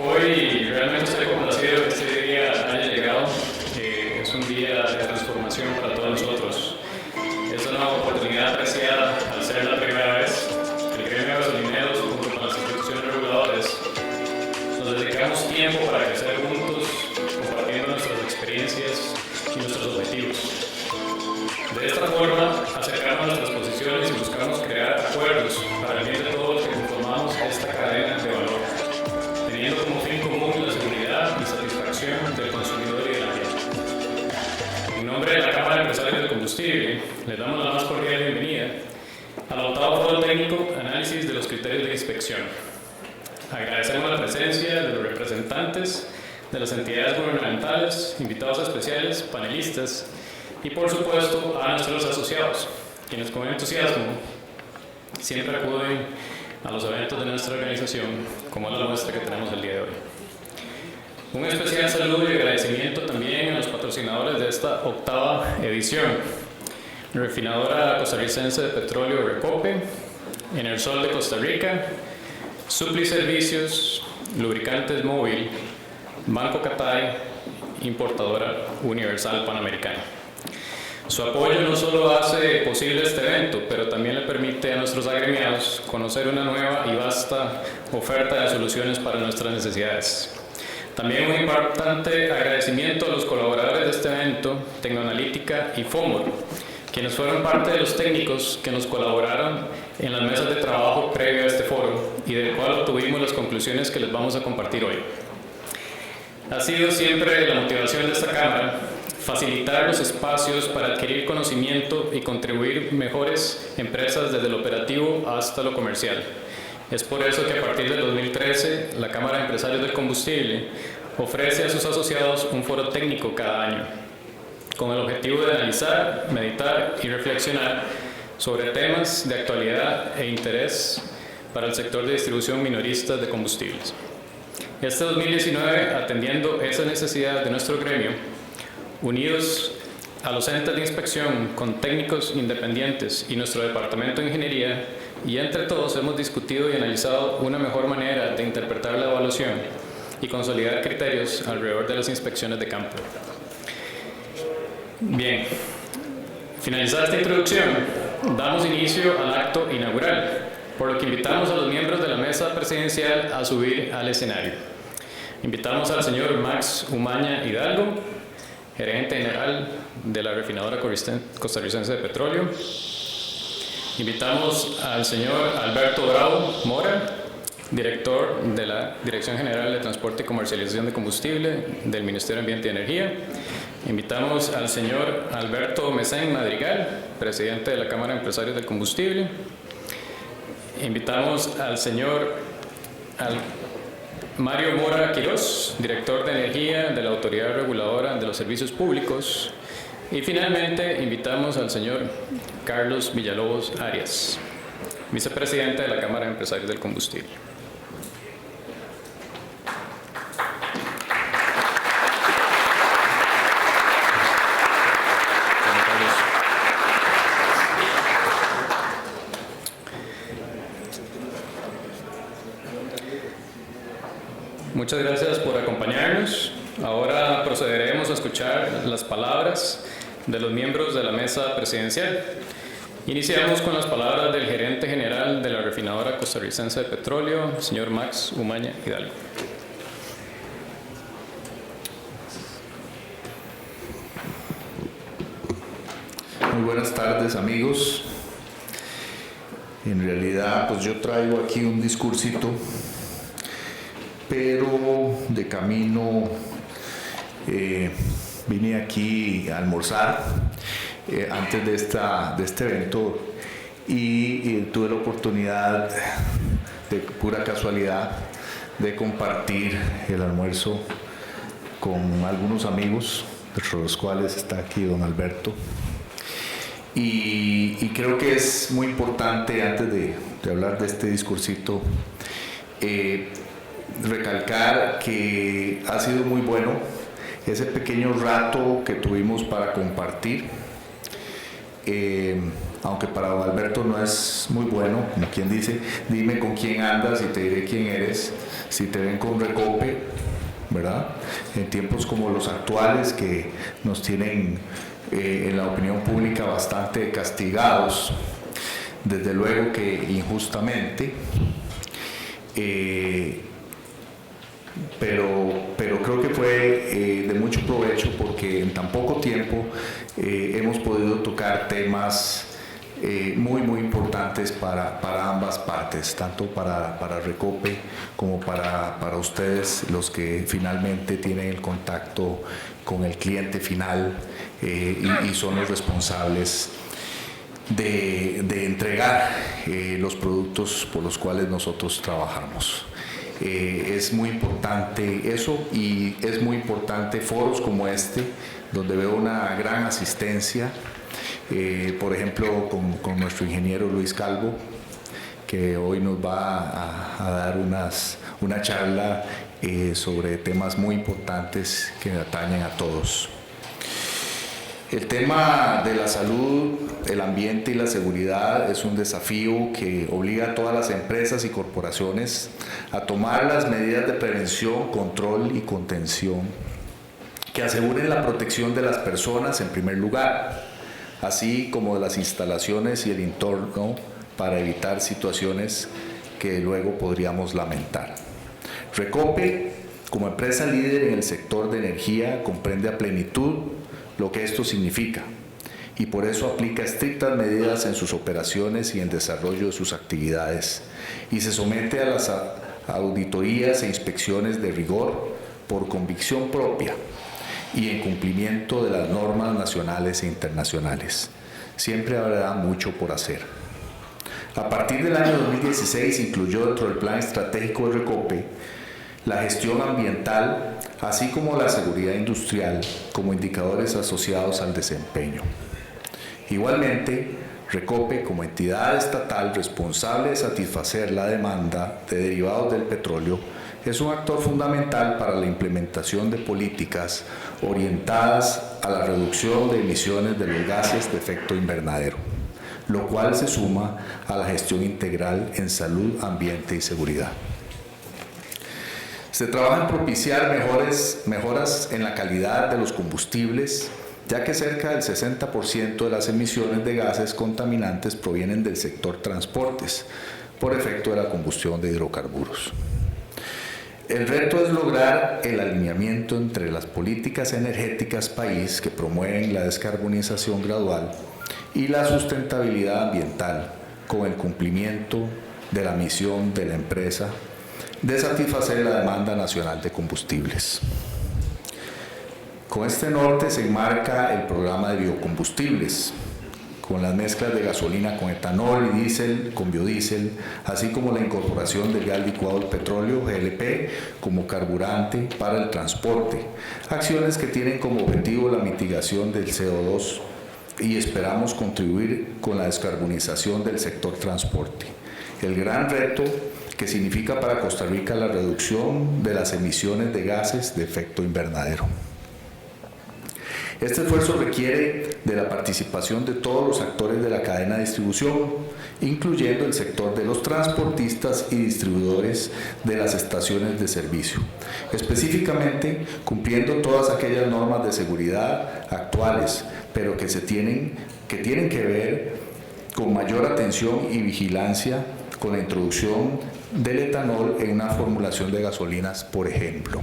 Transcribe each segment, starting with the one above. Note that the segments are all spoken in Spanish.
Hoy realmente estoy complacido que este día haya llegado. Es un día de transformación para todos nosotros. Es una oportunidad apreciada al ser la primera vez que el gremio de gasolineros, junto con las instituciones reguladoras, nos dedicamos tiempo para crecer juntos, compartiendo nuestras experiencias y nuestros objetivos. De esta forma, acercamos nuestras posiciones y buscamos crear acuerdos para el bien de todos los que conformamos esta cadena de valor, teniendo como fin común la seguridad y satisfacción del consumidor y del ambiente. En nombre de la Cámara de Empresarios del Combustible, les damos la más cordial bienvenida al octavo Foro Técnico Análisis de los Criterios de Inspección. Agradecemos la presencia de los representantes de las entidades gubernamentales, invitados especiales, panelistas y, por supuesto, a nuestros asociados, quienes con entusiasmo siempre acuden a los eventos de nuestra organización, como la muestra que tenemos el día de hoy. Un especial saludo y agradecimiento también a los patrocinadores de esta octava edición: Refinadora Costarricense de Petróleo Recope, Enersol de Costa Rica, Supli Servicios, Lubricantes Móvil, Banco Catay, Importadora Universal Panamericana. Su apoyo no solo hace posible este evento, pero también le permite a nuestros agremiados conocer una nueva y vasta oferta de soluciones para nuestras necesidades. También un importante agradecimiento a los colaboradores de este evento, Tecnoanalítica y FOMOR, quienes fueron parte de los técnicos que nos colaboraron en las mesas de trabajo previo a este foro y del cual obtuvimos las conclusiones que les vamos a compartir hoy. Ha sido siempre la motivación de esta Cámara facilitar los espacios para adquirir conocimiento y contribuir mejores empresas desde lo operativo hasta lo comercial. Es por eso que a partir del 2013, la Cámara de Empresarios del Combustible ofrece a sus asociados un foro técnico cada año, con el objetivo de analizar, meditar y reflexionar sobre temas de actualidad e interés para el sector de distribución minorista de combustibles. Este 2019, atendiendo esa necesidad de nuestro gremio, unidos a los entes de inspección con técnicos independientes y nuestro departamento de ingeniería, y entre todos hemos discutido y analizado una mejor manera de interpretar la evaluación y consolidar criterios alrededor de las inspecciones de campo. Bien, finalizada esta introducción, damos inicio al acto inaugural, por lo que invitamos a los miembros de la mesa presidencial a subir al escenario. Invitamos al señor Max Umaña Hidalgo, gerente general de la Refinadora Costarricense de Petróleo. Invitamos al señor Alberto Bravo Mora, director de la Dirección General de Transporte y Comercialización de Combustible del Ministerio de Ambiente y Energía. Invitamos al señor Alberto Mesén Madrigal, presidente de la Cámara de Empresarios del Combustible. Invitamos al señor Mario Mora Quirós, director de Energía de la Autoridad Reguladora de los Servicios Públicos. Y finalmente invitamos al señor Carlos Villalobos Arias, vicepresidente de la Cámara de Empresarios del Combustible. Muchas gracias por acompañarnos. Ahora procederemos a escuchar las palabras de los miembros de la mesa presidencial. Iniciamos con las palabras del gerente general de la Refinadora Costarricense de Petróleo, señor Max Umaña Hidalgo. Muy buenas tardes, amigos. En realidad, pues yo traigo aquí un discursito, pero de camino vine aquí a almorzar antes de este evento y tuve la oportunidad, de pura casualidad, de compartir el almuerzo con algunos amigos, entre los cuales está aquí don Alberto. Y creo que es muy importante, antes de hablar de este discursito, recalcar que ha sido muy bueno ese pequeño rato que tuvimos para compartir. aunque para don Alberto no es muy bueno, como quien dice, dime con quién andas y te diré quién eres. Si te ven con Recope, ¿verdad? En tiempos como los actuales que nos tienen en la opinión pública bastante castigados, desde luego que injustamente, pero creo que fue de mucho provecho porque en tan poco tiempo hemos podido tocar temas muy importantes para ambas partes, tanto para Recope como para ustedes, los que finalmente tienen el contacto con el cliente final y son los responsables de entregar los productos por los cuales nosotros trabajamos. Es muy importante eso, y es muy importante foros como este, donde veo una gran asistencia, por ejemplo con nuestro ingeniero Luis Calvo, que hoy nos va a dar una charla sobre temas muy importantes que atañen a todos. El tema de la salud, el ambiente y la seguridad es un desafío que obliga a todas las empresas y corporaciones a tomar las medidas de prevención, control y contención que aseguren la protección de las personas en primer lugar, así como de las instalaciones y el entorno, para evitar situaciones que luego podríamos lamentar. Recope, como empresa líder en el sector de energía, comprende a plenitud lo que esto significa, y por eso aplica estrictas medidas en sus operaciones y en desarrollo de sus actividades, y se somete a las auditorías e inspecciones de rigor por convicción propia y en cumplimiento de las normas nacionales e internacionales. Siempre habrá mucho por hacer. A partir del año 2016 incluyó dentro del plan estratégico de Recope la gestión ambiental, así como la seguridad industrial, como indicadores asociados al desempeño. Igualmente, Recope, como entidad estatal responsable de satisfacer la demanda de derivados del petróleo, es un actor fundamental para la implementación de políticas orientadas a la reducción de emisiones de los gases de efecto invernadero, lo cual se suma a la gestión integral en salud, ambiente y seguridad. Se trabaja en propiciar mejoras en la calidad de los combustibles, ya que cerca del 60% de las emisiones de gases contaminantes provienen del sector transportes, por efecto de la combustión de hidrocarburos. El reto es lograr el alineamiento entre las políticas energéticas país que promueven la descarbonización gradual y la sustentabilidad ambiental, con el cumplimiento de la misión de la empresa de satisfacer la demanda nacional de combustibles. Con este norte se enmarca el programa de biocombustibles, con las mezclas de gasolina con etanol y diésel con biodiesel, así como la incorporación del gas licuado del petróleo, GLP, como carburante para el transporte, acciones que tienen como objetivo la mitigación del CO2 y esperamos contribuir con la descarbonización del sector transporte. El gran reto que significa para Costa Rica la reducción de las emisiones de gases de efecto invernadero. Este esfuerzo requiere de la participación de todos los actores de la cadena de distribución, incluyendo el sector de los transportistas y distribuidores de las estaciones de servicio, específicamente cumpliendo todas aquellas normas de seguridad actuales, pero que tienen que ver con mayor atención y vigilancia con la introducción del etanol en una formulación de gasolinas, por ejemplo.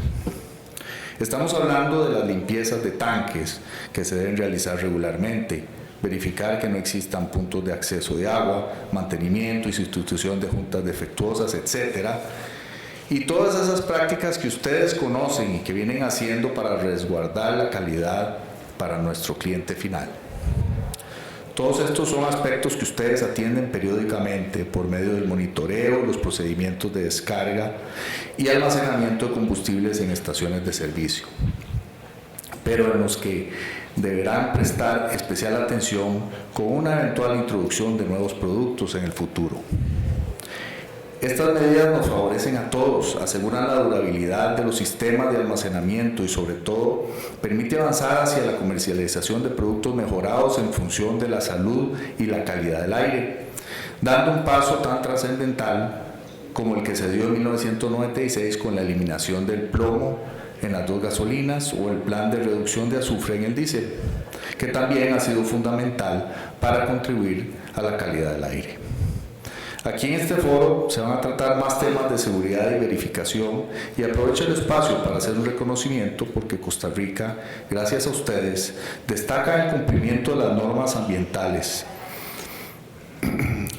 Estamos hablando de las limpiezas de tanques que se deben realizar regularmente, verificar que no existan puntos de acceso de agua, mantenimiento y sustitución de juntas defectuosas, etc. Y todas esas prácticas que ustedes conocen y que vienen haciendo para resguardar la calidad para nuestro cliente final. Todos estos son aspectos que ustedes atienden periódicamente por medio del monitoreo, los procedimientos de descarga y almacenamiento de combustibles en estaciones de servicio, pero en los que deberán prestar especial atención con una eventual introducción de nuevos productos en el futuro. Estas medidas nos favorecen a todos, aseguran la durabilidad de los sistemas de almacenamiento y sobre todo permite avanzar hacia la comercialización de productos mejorados en función de la salud y la calidad del aire, dando un paso tan trascendental como el que se dio en 1996 con la eliminación del plomo en las 2 gasolinas o el plan de reducción de azufre en el diésel, que también ha sido fundamental para contribuir a la calidad del aire. Aquí en este foro se van a tratar más temas de seguridad y verificación y aprovecho el espacio para hacer un reconocimiento porque Costa Rica, gracias a ustedes, destaca el cumplimiento de las normas ambientales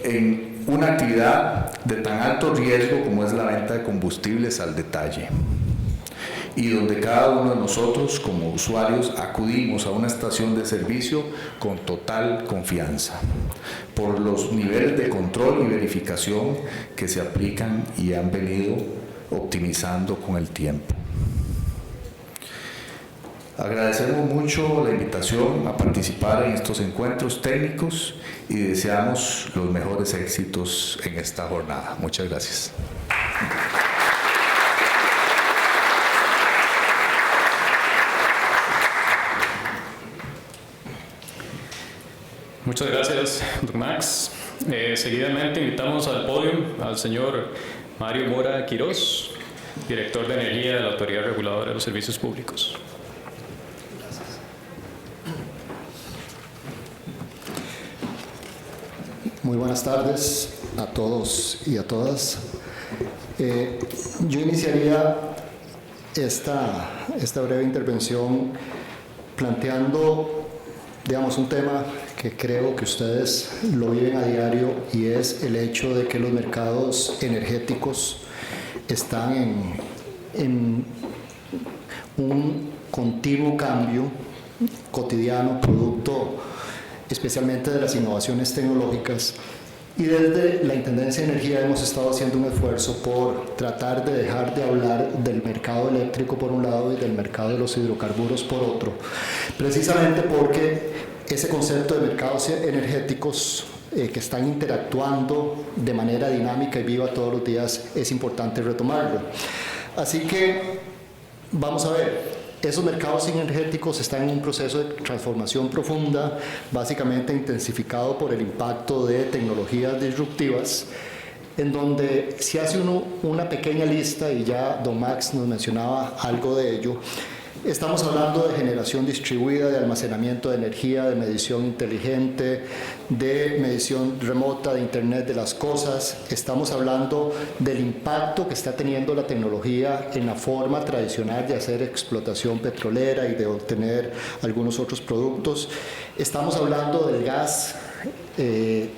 en una actividad de tan alto riesgo como es la venta de combustibles al detalle, y donde cada uno de nosotros como usuarios acudimos a una estación de servicio con total confianza por los niveles de control y verificación que se aplican y han venido optimizando con el tiempo. Agradecemos mucho la invitación a participar en estos encuentros técnicos y deseamos los mejores éxitos en esta jornada. Muchas gracias. Muchas gracias, don Max. Seguidamente invitamos al podio al señor Mario Mora Quirós, director de Energía de la Autoridad Reguladora de los Servicios Públicos. Muy buenas tardes a todos y a todas. Yo iniciaría esta breve intervención planteando, digamos, un tema que creo que ustedes lo viven a diario y es el hecho de que los mercados energéticos están en un continuo cambio cotidiano, producto especialmente de las innovaciones tecnológicas, y desde la Intendencia de Energía hemos estado haciendo un esfuerzo por tratar de dejar de hablar del mercado eléctrico por un lado y del mercado de los hidrocarburos por otro, precisamente porque ese concepto de mercados energéticos que están interactuando de manera dinámica y viva todos los días es importante retomarlo. Así que vamos a ver. Esos mercados energéticos están en un proceso de transformación profunda, básicamente intensificado por el impacto de tecnologías disruptivas, en donde si hace uno una pequeña lista, y ya don Max nos mencionaba algo de ello, estamos hablando de generación distribuida, de almacenamiento de energía, de medición inteligente, de medición remota, de Internet de las cosas. Estamos hablando del impacto que está teniendo la tecnología en la forma tradicional de hacer explotación petrolera y de obtener algunos otros productos. Estamos hablando del gas,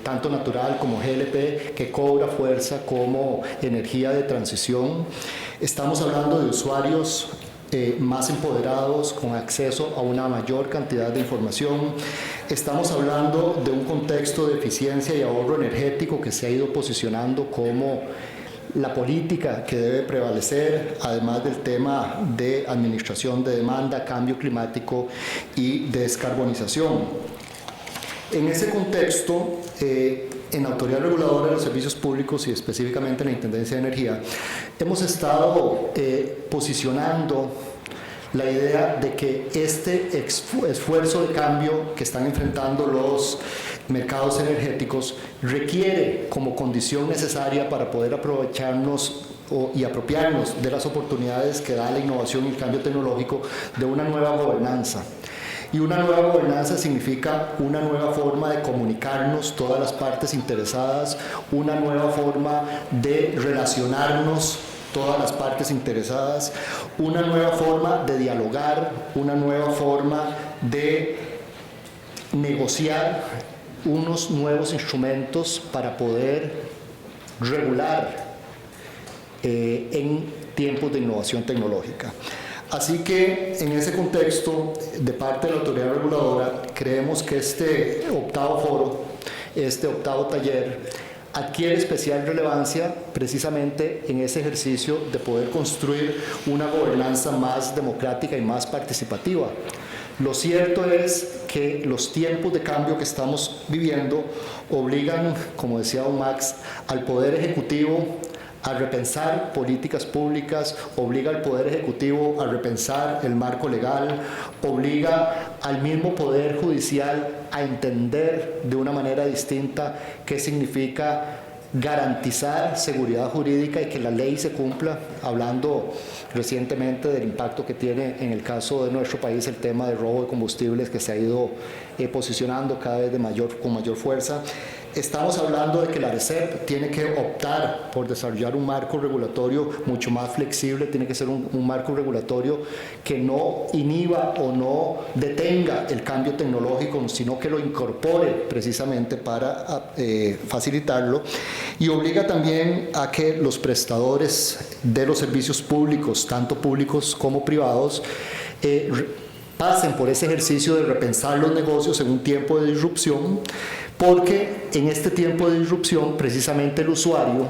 tanto natural como GLP, que cobra fuerza como energía de transición. Estamos hablando de usuarios más empoderados, con acceso a una mayor cantidad de información. Estamos hablando de un contexto de eficiencia y ahorro energético que se ha ido posicionando como la política que debe prevalecer, además del tema de administración de demanda, cambio climático y descarbonización. En ese contexto, en la Autoridad Reguladora de los Servicios Públicos y específicamente en la Intendencia de Energía, hemos estado posicionando la idea de que este esfuerzo de cambio que están enfrentando los mercados energéticos requiere como condición necesaria para poder aprovecharnos y apropiarnos de las oportunidades que da la innovación y el cambio tecnológico de una nueva gobernanza. Y una nueva gobernanza significa una nueva forma de comunicarnos todas las partes interesadas, una nueva forma de relacionarnos todas las partes interesadas, una nueva forma de dialogar, una nueva forma de negociar unos nuevos instrumentos para poder regular en tiempos de innovación tecnológica. Así que en ese contexto, de parte de la autoridad reguladora, creemos que este octavo foro, este octavo taller, adquiere especial relevancia precisamente en ese ejercicio de poder construir una gobernanza más democrática y más participativa. Lo cierto es que los tiempos de cambio que estamos viviendo obligan, como decía don Max, al Poder Ejecutivo a repensar políticas públicas, obliga al Poder Ejecutivo a repensar el marco legal, obliga al mismo Poder Judicial a entender de una manera distinta qué significa garantizar seguridad jurídica y que la ley se cumpla, hablando recientemente del impacto que tiene en el caso de nuestro país el tema del robo de combustibles, que se ha ido posicionando cada vez con mayor fuerza. Estamos hablando de que la ARECEP tiene que optar por desarrollar un marco regulatorio mucho más flexible, tiene que ser un marco regulatorio que no inhiba o no detenga el cambio tecnológico, sino que lo incorpore precisamente para facilitarlo, y obliga también a que los prestadores de los servicios públicos, tanto públicos como privados, pasen por ese ejercicio de repensar los negocios en un tiempo de disrupción, porque en este tiempo de disrupción precisamente el usuario,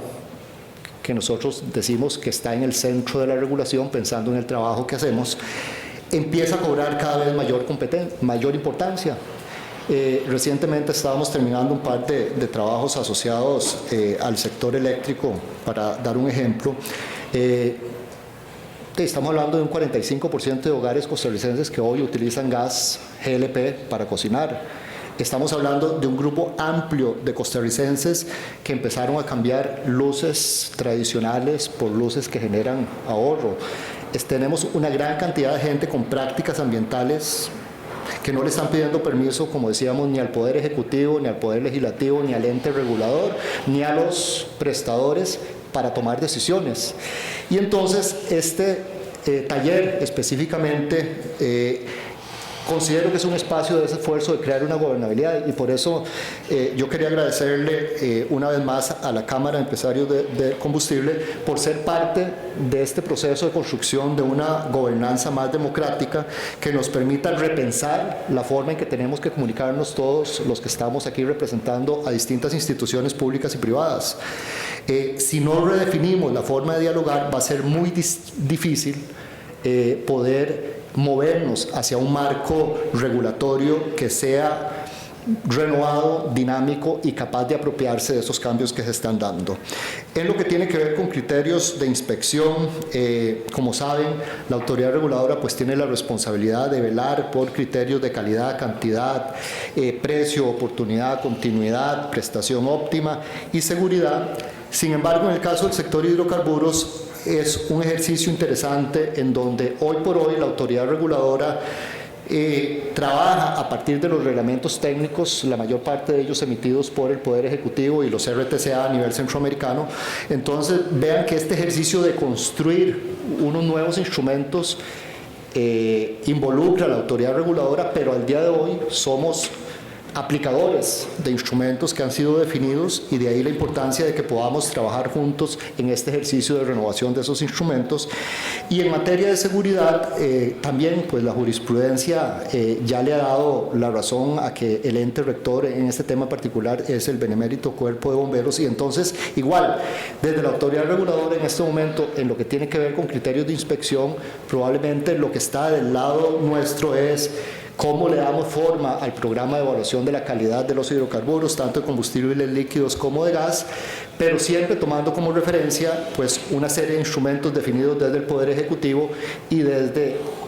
que nosotros decimos que está en el centro de la regulación, pensando en el trabajo que hacemos, empieza a cobrar cada vez mayor importancia. Recientemente estábamos terminando un par de trabajos asociados al sector eléctrico, para dar un ejemplo. Estamos hablando de un 45% de hogares costarricenses que hoy utilizan gas GLP para cocinar. Estamos hablando de un grupo amplio de costarricenses que empezaron a cambiar luces tradicionales por luces que generan ahorro. Tenemos una gran cantidad de gente con prácticas ambientales que no le están pidiendo permiso, como decíamos, ni al Poder Ejecutivo, ni al Poder Legislativo, ni al ente regulador, ni a los prestadores para tomar decisiones. Y entonces este taller específicamente considero que es un espacio de ese esfuerzo de crear una gobernabilidad, y por eso yo quería agradecerle una vez más a la Cámara de Empresarios de Combustible por ser parte de este proceso de construcción de una gobernanza más democrática que nos permita repensar la forma en que tenemos que comunicarnos todos los que estamos aquí representando a distintas instituciones públicas y privadas. Si no redefinimos la forma de dialogar, va a ser muy difícil poder movernos hacia un marco regulatorio que sea renovado, dinámico y capaz de apropiarse de esos cambios que se están dando. En lo que tiene que ver con criterios de inspección, como saben, la autoridad reguladora pues tiene la responsabilidad de velar por criterios de calidad, cantidad, precio, oportunidad, continuidad, prestación óptima y seguridad. Sin embargo, en el caso del sector hidrocarburos, es un ejercicio interesante en donde hoy por hoy la autoridad reguladora trabaja a partir de los reglamentos técnicos, la mayor parte de ellos emitidos por el Poder Ejecutivo y los RTCA a nivel centroamericano. Entonces vean que este ejercicio de construir unos nuevos instrumentos involucra a la autoridad reguladora, pero al día de hoy somos aplicadores de instrumentos que han sido definidos, y de ahí la importancia de que podamos trabajar juntos en este ejercicio de renovación de esos instrumentos. Y en materia de seguridad, también pues la jurisprudencia ya le ha dado la razón a que el ente rector en este tema particular es el Benemérito Cuerpo de Bomberos, y entonces igual, desde la autoridad reguladora en este momento, en lo que tiene que ver con criterios de inspección, probablemente lo que está del lado nuestro es cómo le damos forma al programa de evaluación de la calidad de los hidrocarburos, tanto de combustibles líquidos como de gas, pero siempre tomando como referencia pues una serie de instrumentos definidos desde el Poder Ejecutivo y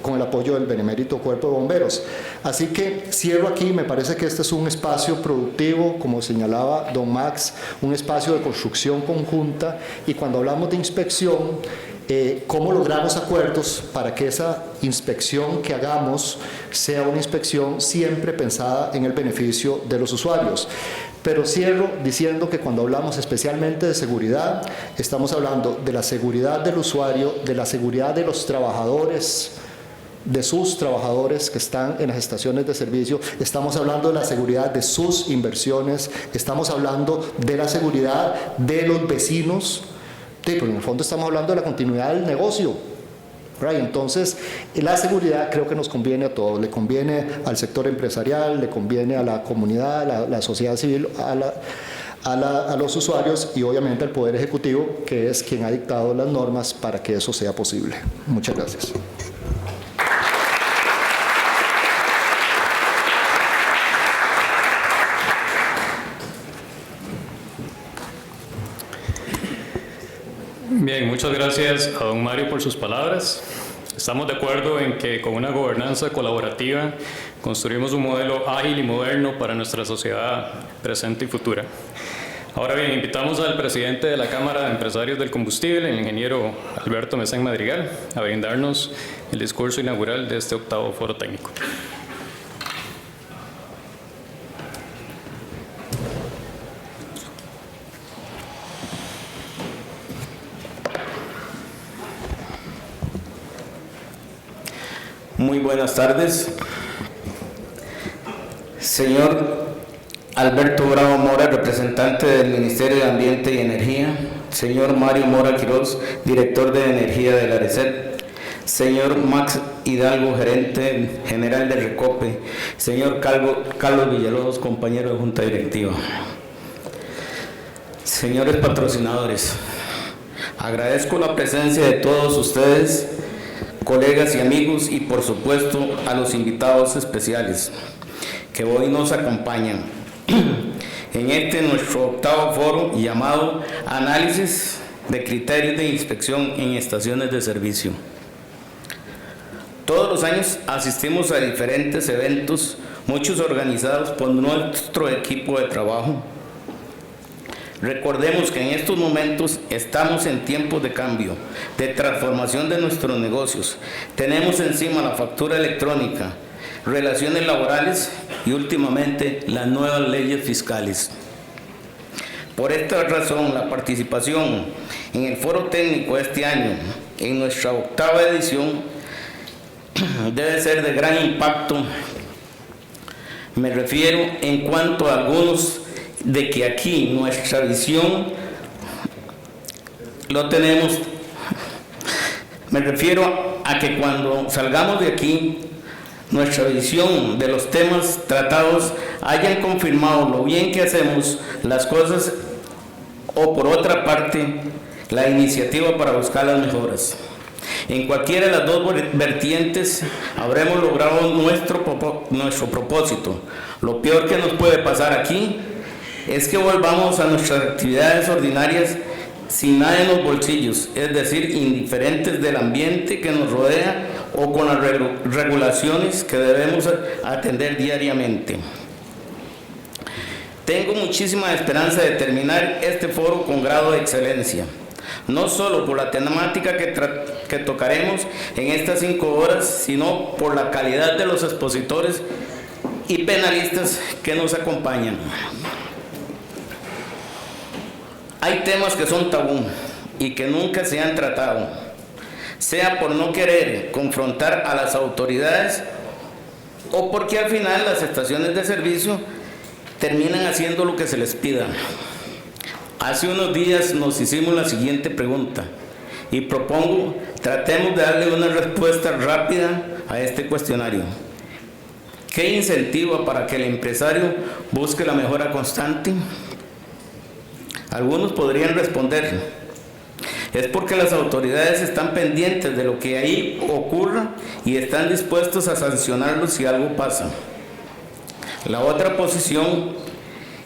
con el apoyo del Benemérito Cuerpo de Bomberos. Así que cierro aquí. Me parece que este es un espacio productivo, como señalaba don Max, un espacio de construcción conjunta, y cuando hablamos de inspección, cómo logramos acuerdos para que esa inspección que hagamos sea una inspección siempre pensada en el beneficio de los usuarios. Pero cierro diciendo que cuando hablamos especialmente de seguridad, estamos hablando de la seguridad del usuario, de la seguridad de los trabajadores, de sus trabajadores que están en las estaciones de servicio, estamos hablando de la seguridad de sus inversiones, estamos hablando de la seguridad de los vecinos. Sí, pero en el fondo estamos hablando de la continuidad del negocio. Right? Entonces, la seguridad creo que nos conviene a todos. Le conviene al sector empresarial, le conviene a la comunidad, a la sociedad civil, a los usuarios y obviamente al Poder Ejecutivo, que es quien ha dictado las normas para que eso sea posible. Muchas gracias. Bien, muchas gracias a don Mario por sus palabras. Estamos de acuerdo en que con una gobernanza colaborativa construimos un modelo ágil y moderno para nuestra sociedad presente y futura. Ahora bien, invitamos al presidente de la Cámara de Empresarios del Combustible, el ingeniero Alberto Mesén Madrigal, a brindarnos el discurso inaugural de este 8º Foro Técnico. Muy buenas tardes. Señor Alberto Bravo Mora, representante del Ministerio de Ambiente y Energía. Señor Mario Mora Quiroz, director de Energía del ARECEP. Señor Max Hidalgo, gerente general de Recope. Señor Carlos Villalobos, compañero de Junta Directiva. Señores patrocinadores, agradezco la presencia de todos ustedes, colegas y amigos, y por supuesto a los invitados especiales que hoy nos acompañan en nuestro 8º foro llamado Análisis de Criterios de Inspección en Estaciones de Servicio. Todos los años asistimos a diferentes eventos, muchos organizados por nuestro equipo de trabajo. Recordemos que en estos momentos estamos en tiempos de cambio, de transformación de nuestros negocios. Tenemos encima la factura electrónica, relaciones laborales y últimamente las nuevas leyes fiscales. Por esta razón, la participación en el foro técnico este año, en nuestra 8ª edición, debe ser de gran impacto. Me refiero en cuanto a algunos de que aquí nuestra visión lo tenemos. Me refiero a que cuando salgamos de aquí, nuestra visión de los temas tratados hayan confirmado lo bien que hacemos las cosas, o por otra parte, la iniciativa para buscar las mejoras. En cualquiera de las dos vertientes habremos logrado nuestro propósito. Lo peor que nos puede pasar aquí es que volvamos a nuestras actividades ordinarias sin nada en los bolsillos, es decir, indiferentes del ambiente que nos rodea o con las regulaciones que debemos atender diariamente. Tengo muchísima esperanza de terminar este foro con grado de excelencia, no solo por la temática que tocaremos en estas 5 horas, sino por la calidad de los expositores y penalistas que nos acompañan. Hay temas que son tabú y que nunca se han tratado, sea por no querer confrontar a las autoridades o porque al final las estaciones de servicio terminan haciendo lo que se les pida. Hace unos días nos hicimos la siguiente pregunta y propongo tratemos de darle una respuesta rápida a este cuestionario. ¿Qué incentiva para que el empresario busque la mejora constante? Algunos podrían responder, es porque las autoridades están pendientes de lo que ahí ocurra y están dispuestos a sancionarlo si algo pasa. La otra posición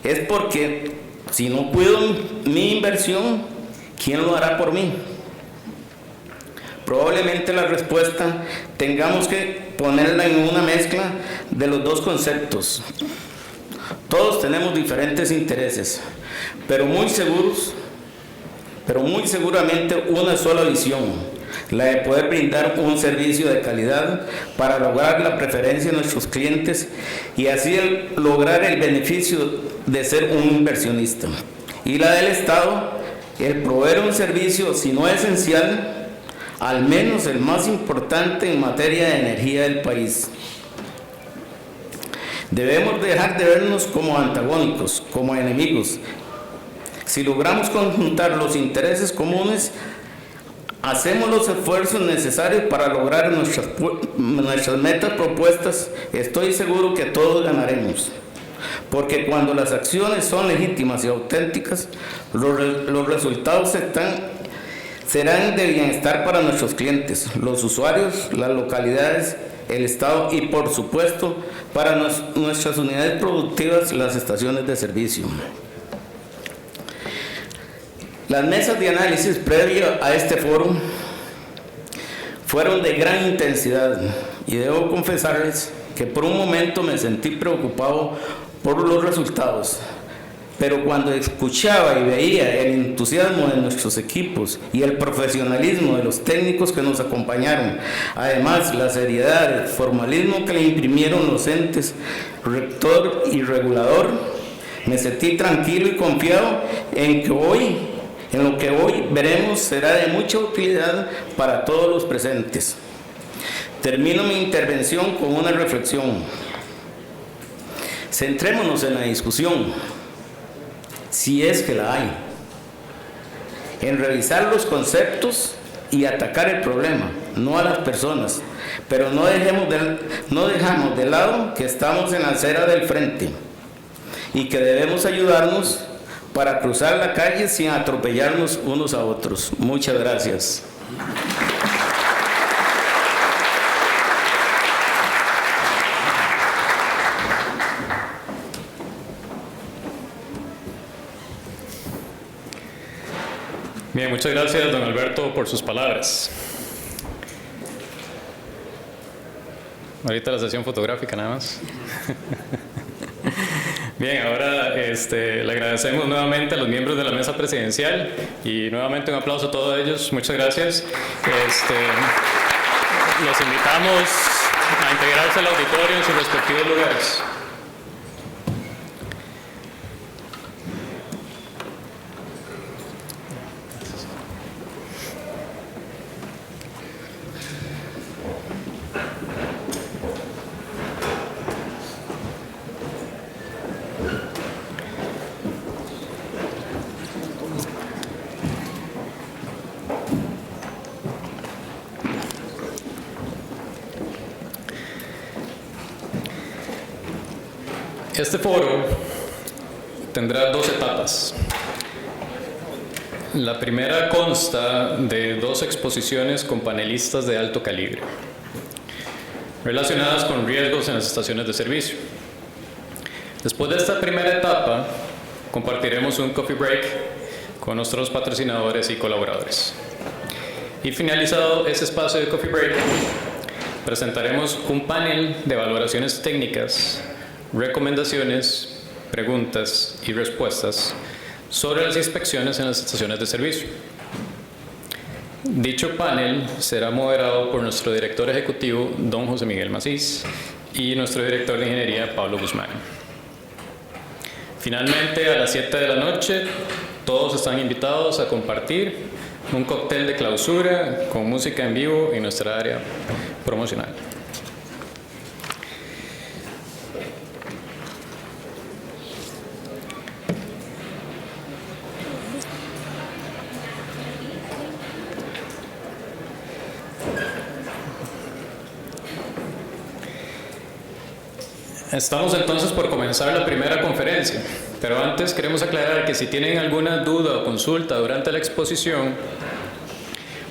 es porque si no cuido mi inversión, ¿quién lo hará por mí? Probablemente la respuesta tengamos que ponerla en una mezcla de los dos conceptos. Todos tenemos diferentes intereses, pero muy seguramente una sola visión, la de poder brindar un servicio de calidad para lograr la preferencia de nuestros clientes y así lograr el beneficio de ser un inversionista. Y la del Estado, el proveer un servicio, si no esencial, al menos el más importante en materia de energía del país. Debemos dejar de vernos como antagónicos, como enemigos. Si logramos conjuntar los intereses comunes, hacemos los esfuerzos necesarios para lograr nuestras metas propuestas, estoy seguro que todos ganaremos. Porque cuando las acciones son legítimas y auténticas, los resultados serán de bienestar para nuestros clientes, los usuarios, las localidades, el Estado y, por supuesto, para nuestras unidades productivas, las estaciones de servicio. Las mesas de análisis previo a este foro fueron de gran intensidad y debo confesarles que por un momento me sentí preocupado por los resultados. Pero cuando escuchaba y veía el entusiasmo de nuestros equipos y el profesionalismo de los técnicos que nos acompañaron, además la seriedad, el formalismo que le imprimieron los entes rector y regulador, me sentí tranquilo y confiado en lo que hoy veremos será de mucha utilidad para todos los presentes. Termino mi intervención con una reflexión. Centrémonos en la discusión, si es que la hay, en revisar los conceptos y atacar el problema, no a las personas, pero no dejamos de lado que estamos en la acera del frente y que debemos ayudarnos para cruzar la calle sin atropellarnos unos a otros. Muchas gracias. Bien, muchas gracias, don Alberto, por sus palabras. Ahorita la sesión fotográfica nada más. Bien, ahora le agradecemos nuevamente a los miembros de la mesa presidencial y nuevamente un aplauso a todos ellos. Muchas gracias. Los invitamos a integrarse al auditorio en sus respectivos lugares. Este foro tendrá 2 etapas. La primera consta de 2 exposiciones con panelistas de alto calibre, relacionadas con riesgos en las estaciones de servicio. Después de esta primera etapa, compartiremos un coffee break con nuestros patrocinadores y colaboradores. Y finalizado ese espacio de coffee break, presentaremos un panel de valoraciones técnicas, recomendaciones, preguntas y respuestas sobre las inspecciones en las estaciones de servicio. Dicho panel será moderado por nuestro director ejecutivo, don José Miguel Macís, y nuestro director de ingeniería, Pablo Guzmán. Finalmente, a las 7 de la noche, todos están invitados a compartir un cóctel de clausura con música en vivo en nuestra área promocional. Estamos entonces por comenzar la primera conferencia, pero antes queremos aclarar que si tienen alguna duda o consulta durante la exposición,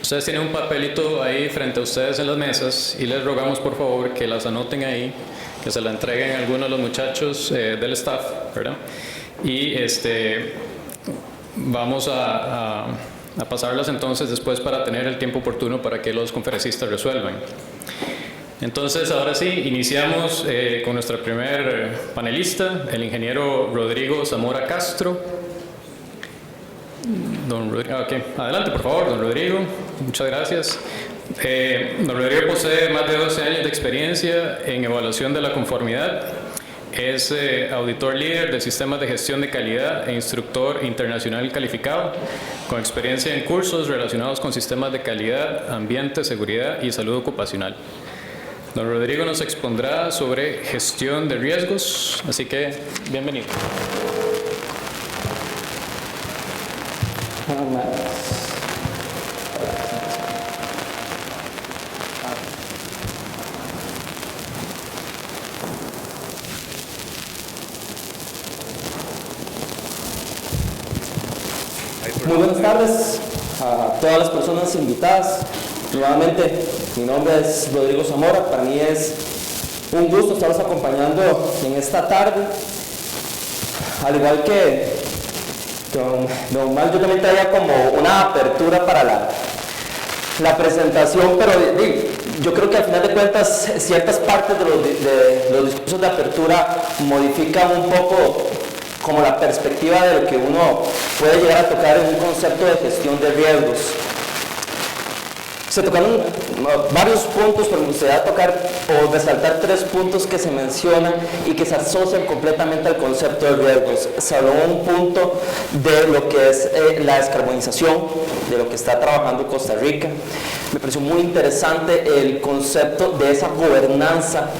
ustedes tienen un papelito ahí frente a ustedes en las mesas y les rogamos por favor que las anoten ahí, que se la entreguen a algunos de los muchachos del staff, ¿verdad? Y vamos a pasarlas entonces después para tener el tiempo oportuno para que los conferencistas resuelvan. Entonces, ahora sí, iniciamos con nuestro primer panelista, el ingeniero Rodrigo Zamora Castro. Adelante, por favor, don Rodrigo. Muchas gracias. Don Rodrigo posee más de 12 años de experiencia en evaluación de la conformidad. Es auditor líder de sistemas de gestión de calidad e instructor internacional calificado, con experiencia en cursos relacionados con sistemas de calidad, ambiente, seguridad y salud ocupacional. Don Rodrigo nos expondrá sobre gestión de riesgos, así que bienvenido. Muy buenas tardes a todas las personas invitadas. Nuevamente, mi nombre es Rodrigo Zamora. Para mí es un gusto estarlos acompañando en esta tarde. Al igual que Don Omar, yo también traía como una apertura para la presentación, pero yo creo que al final de cuentas ciertas partes de los discursos de apertura modifican un poco como la perspectiva de lo que uno puede llegar a tocar en un concepto de gestión de riesgos. Se tocaron varios puntos, pero me gustaría tocar o resaltar 3 puntos que se mencionan y que se asocian completamente al concepto de riesgos. Se habló un punto de lo que es la descarbonización, de lo que está trabajando Costa Rica. Me pareció muy interesante el concepto de esa gobernanza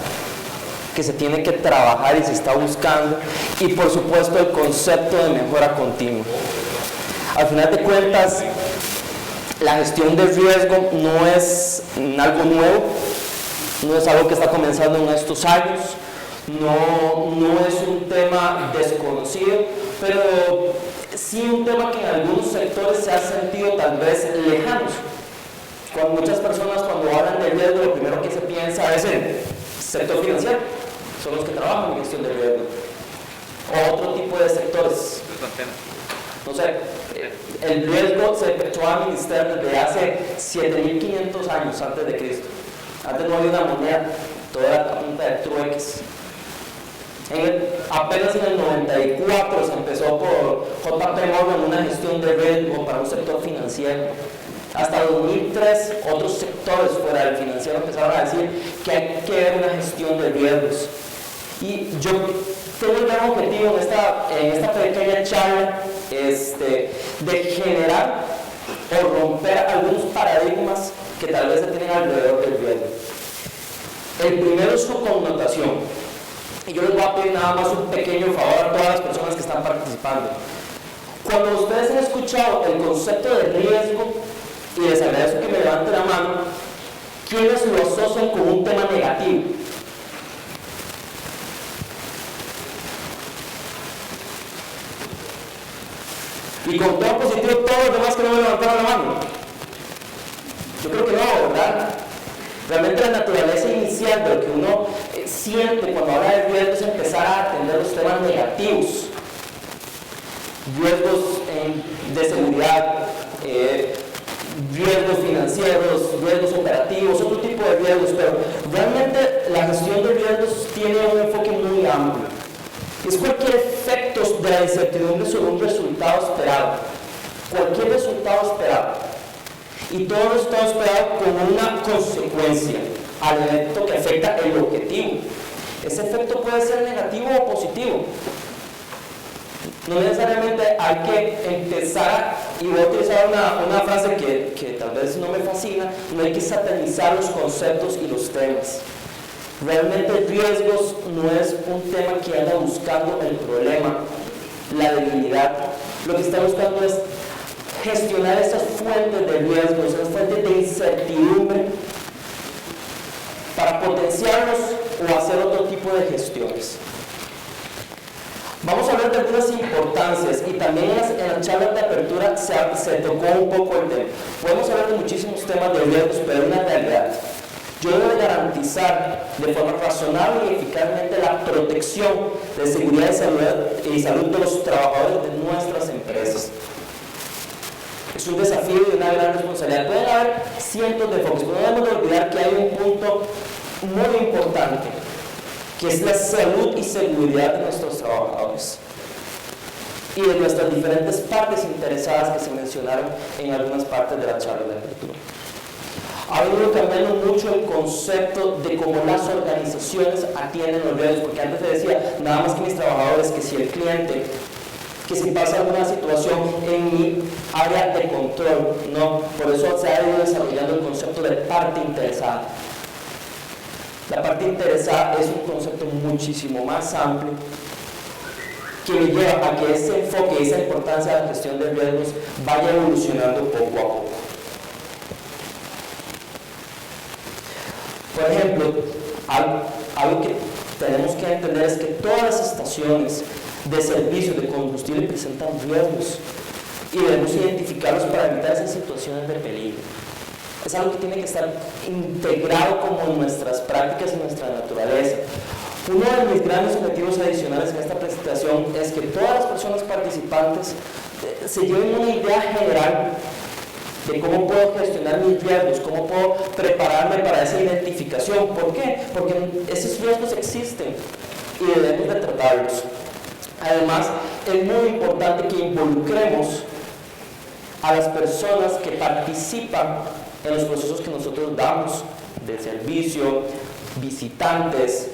que se tiene que trabajar y se está buscando, y por supuesto el concepto de mejora continua. Al final de cuentas, la gestión de riesgo no es algo nuevo, no es algo que está comenzando en estos años, no es un tema desconocido, pero sí un tema que en algunos sectores se ha sentido tal vez lejanos. Cuando muchas personas cuando hablan de riesgo, lo primero que se piensa es el sector financiero, son los que trabajan en gestión de riesgo, o otro tipo de sectores. No sé, el riesgo se empezó a administrar desde hace 7.500 años antes de Cristo. Antes no había una moneda, todo era a punta de trueques. Apenas en el 94 se empezó por J.P. Morgan una gestión de riesgo para un sector financiero. Hasta 2003 otros sectores fuera del financiero empezaron a decir que hay que ver una gestión de riesgos. Y yo tengo el gran objetivo en esta pequeña charla de generar o romper algunos paradigmas que tal vez se tienen alrededor del riesgo. El primero es su connotación. Y yo les voy a pedir nada más un pequeño favor a todas las personas que están participando. Cuando ustedes han escuchado el concepto de riesgo, y les agradezco que me levanten la mano, ¿quiénes lo asocian con un tema negativo? Y con tema positivo todos los demás que no me levantaron la mano. Yo creo que no, ¿verdad? Realmente la naturaleza inicial de lo que uno siente cuando habla de riesgos es empezar a atender los temas negativos. Riesgos de seguridad, riesgos financieros, riesgos operativos, otro tipo de riesgos, pero realmente la gestión de riesgos tiene un enfoque muy amplio. Es cualquier efecto de la incertidumbre sobre un resultado esperado. Cualquier resultado esperado. Y todo resultado esperado con una consecuencia al evento que afecta el objetivo. Ese efecto puede ser negativo o positivo. No necesariamente hay que empezar, y voy a utilizar una frase que tal vez no me fascina, no hay que satanizar los conceptos y los temas. Realmente riesgos no es un tema que anda buscando el problema, la debilidad. Lo que está buscando es gestionar esas fuentes de riesgos, esas fuentes de incertidumbre, para potenciarlos o hacer otro tipo de gestiones. Vamos a hablar de algunas importancias, y también en las charlas de apertura se tocó un poco el tema. Podemos hablar de muchísimos temas de riesgos, pero una realidad. Yo debo garantizar de forma razonable y eficazmente la protección de seguridad y salud de los trabajadores de nuestras empresas. Es un desafío y una gran responsabilidad. Pueden haber cientos de focos, pero no debemos de olvidar que hay un punto muy importante, que es la salud y seguridad de nuestros trabajadores y de nuestras diferentes partes interesadas que se mencionaron en algunas partes de la charla de apertura. Ha venido cambiando mucho el concepto de cómo las organizaciones atienden los riesgos, porque antes se decía, nada más que mis trabajadores, que si el cliente, que si pasa alguna situación en mi área de control, no, por eso se ha ido desarrollando el concepto de parte interesada. La parte interesada es un concepto muchísimo más amplio que me lleva a que ese enfoque y esa importancia de la gestión de riesgos vaya evolucionando poco a poco. Por ejemplo, algo que tenemos que entender es que todas las estaciones de servicio de combustible presentan riesgos y debemos identificarlos para evitar esas situaciones de peligro. Es algo que tiene que estar integrado como en nuestras prácticas y nuestra naturaleza. Uno de mis grandes objetivos adicionales en esta presentación es que todas las personas participantes se lleven una idea general de cómo puedo gestionar mis riesgos, cómo puedo prepararme para esa identificación. ¿Por qué? Porque esos riesgos existen y debemos de tratarlos. Además, es muy importante que involucremos a las personas que participan en los procesos que nosotros damos de servicio, visitantes,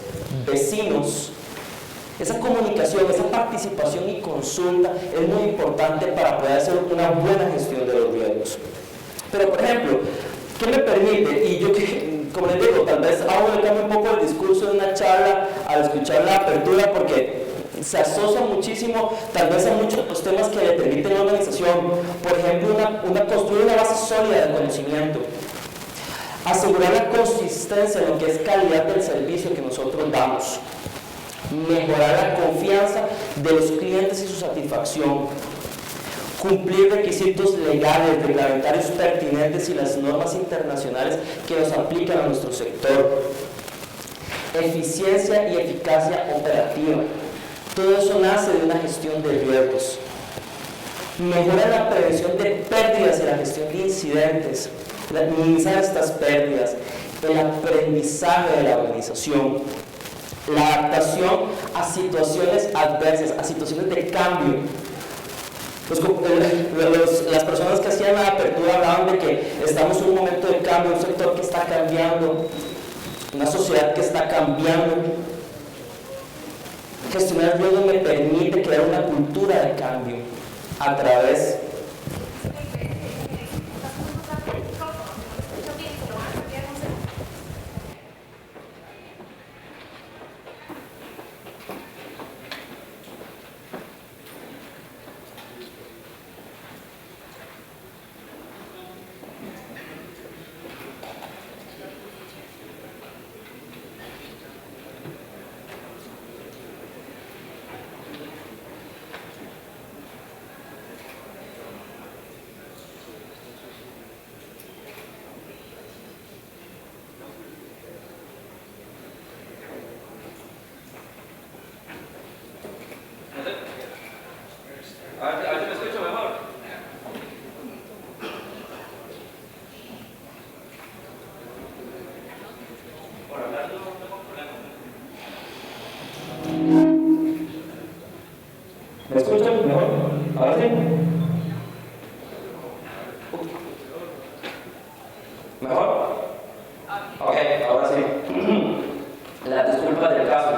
vecinos. Esa comunicación, esa participación y consulta es muy importante para poder hacer una buena gestión de los riesgos. Pero, por ejemplo, ¿qué me permite? Y yo, como les digo, tal vez hago le cambio un poco el discurso de una charla al escuchar la apertura, porque se asocia muchísimo, tal vez a muchos de los temas que le permiten a la organización. Por ejemplo, construir una base sólida de conocimiento, asegurar la consistencia en lo que es calidad del servicio que nosotros damos, mejorar la confianza de los clientes y su satisfacción, cumplir requisitos legales, reglamentarios pertinentes y las normas internacionales que nos aplican a nuestro sector, eficiencia y eficacia operativa. Todo eso nace de una gestión de riesgos. Mejora la prevención de pérdidas y la gestión de incidentes, minimizar estas pérdidas, el aprendizaje de la organización, la adaptación a situaciones adversas, a situaciones de cambio. Las personas que hacían la apertura hablaban de que estamos en un momento de cambio, un sector que está cambiando, una sociedad que está cambiando. Gestionar el riesgo me permite crear una cultura de cambio a través ¿Me escuchan mejor? ¿Ahora sí? ¿Mejor? Ok, ahora sí. La disculpa del caso.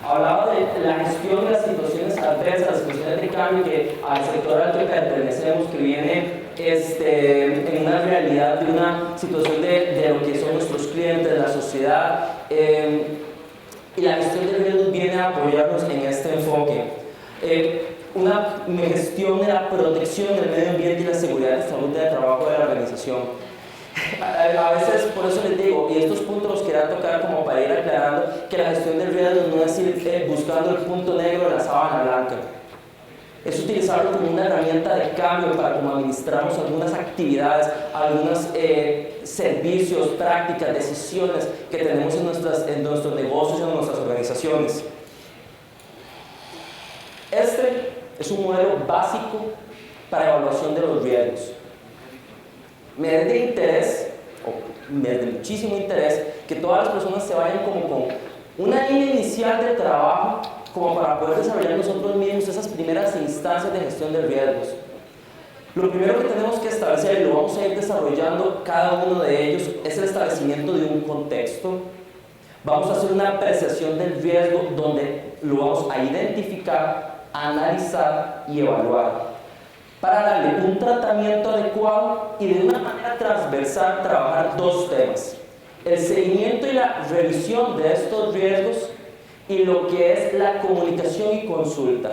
Hablaba de la gestión de las situaciones adversas, las situaciones de cambio que al sector al que pertenecemos, que viene en una realidad de una situación de lo que son nuestros clientes, la sociedad. Y la gestión de riesgos viene a apoyarnos en este enfoque. Una gestión de la protección del medio ambiente y la seguridad y salud del trabajo de la organización. A veces, por eso les digo, y estos puntos los quería tocar como para ir aclarando, que la gestión del riesgo no es ir buscando el punto negro de la sábana blanca. Es utilizarlo como una herramienta de cambio para cómo administramos algunas actividades, algunos servicios, prácticas, decisiones que tenemos en nuestros negocios y en nuestras organizaciones. Este es un modelo básico para evaluación de los riesgos. Me es de interés, o me es de muchísimo interés, que todas las personas se vayan como con una línea inicial de trabajo como para poder desarrollar nosotros mismos esas primeras instancias de gestión de riesgos. Lo primero que tenemos que establecer, y lo vamos a ir desarrollando cada uno de ellos, es el establecimiento de un contexto. Vamos a hacer una apreciación del riesgo donde lo vamos a identificar, analizar y evaluar, para darle un tratamiento adecuado y de una manera transversal trabajar dos temas: el seguimiento y la revisión de estos riesgos y lo que es la comunicación y consulta.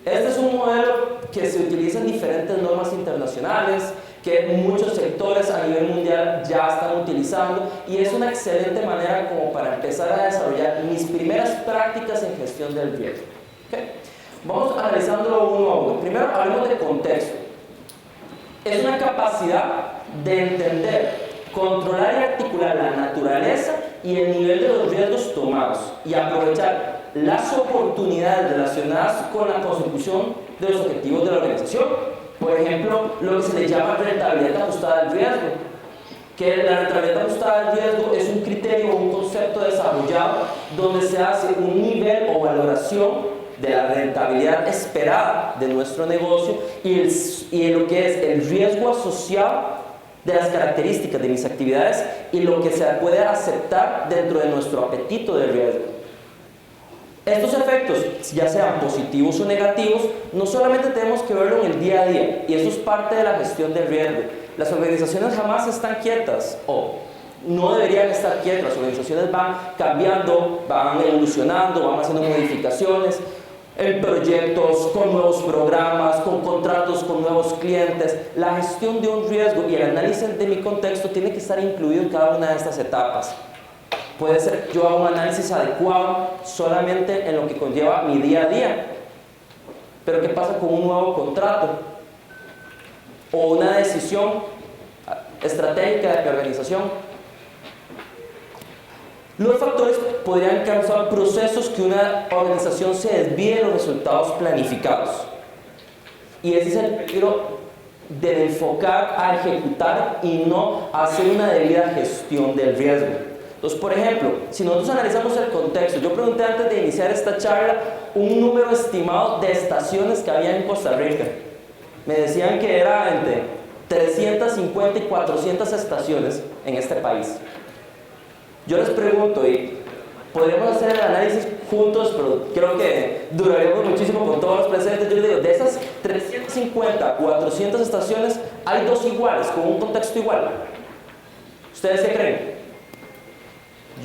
Este es un modelo que se utiliza en diferentes normas internacionales, que muchos sectores a nivel mundial ya están utilizando, y es una excelente manera como para empezar a desarrollar mis primeras prácticas en gestión del riesgo. ¿Okay? Vamos analizándolo uno a uno. Primero hablemos de contexto. Es una capacidad de entender, controlar y articular la naturaleza y el nivel de los riesgos tomados y aprovechar las oportunidades relacionadas con la consecución de los objetivos de la organización. Por ejemplo, lo que se le llama rentabilidad ajustada al riesgo, que la rentabilidad ajustada al riesgo es un criterio o un concepto desarrollado donde se hace un nivel o valoración de la rentabilidad esperada de nuestro negocio y lo que es el riesgo asociado de las características de mis actividades y lo que se puede aceptar dentro de nuestro apetito de riesgo. Estos efectos, ya sean positivos o negativos, no solamente tenemos que verlo en el día a día, y eso es parte de la gestión del riesgo. Las organizaciones jamás están quietas, o no deberían estar quietas. Las organizaciones van cambiando, van evolucionando, van haciendo modificaciones en proyectos, con nuevos programas, con contratos con nuevos clientes. La gestión de un riesgo y el análisis de mi contexto tiene que estar incluido en cada una de estas etapas. Puede ser yo hago un análisis adecuado solamente en lo que conlleva mi día a día, pero ¿qué pasa con un nuevo contrato o una decisión estratégica de mi organización? Los factores podrían causar procesos que una organización se desvíe de los resultados planificados. Y ese es el peligro de enfocar a ejecutar y no hacer una debida gestión del riesgo. Entonces, por ejemplo, si nosotros analizamos el contexto, yo pregunté antes de iniciar esta charla un número estimado de estaciones que había en Costa Rica. Me decían que era entre 350 y 400 estaciones en este país. Yo les pregunto, y podríamos hacer el análisis juntos, pero creo que duraríamos muchísimo con todos los presentes. Yo les digo, de esas 350, 400 estaciones, hay 2 iguales, con un contexto igual. ¿Ustedes qué creen?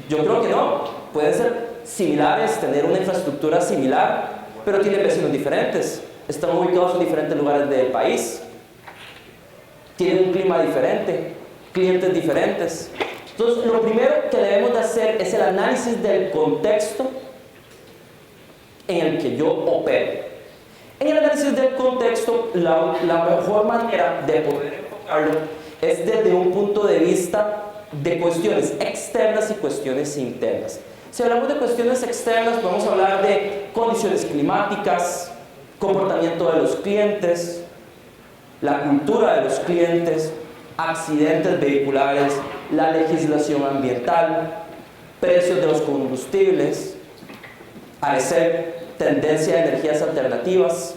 Yo creo que no. Pueden ser similares, tener una infraestructura similar, pero tienen vecinos diferentes. Están ubicados en diferentes lugares del país. Tienen un clima diferente, clientes diferentes. Entonces, lo primero que debemos de hacer es el análisis del contexto en el que yo opero. En el análisis del contexto, la mejor manera de poder enfocarlo es desde un punto de vista de cuestiones externas y cuestiones internas. Si hablamos de cuestiones externas, vamos a hablar de condiciones climáticas, comportamiento de los clientes, la cultura de los clientes, accidentes vehiculares, la legislación ambiental, precios de los combustibles, ARECEP, tendencia de energías alternativas,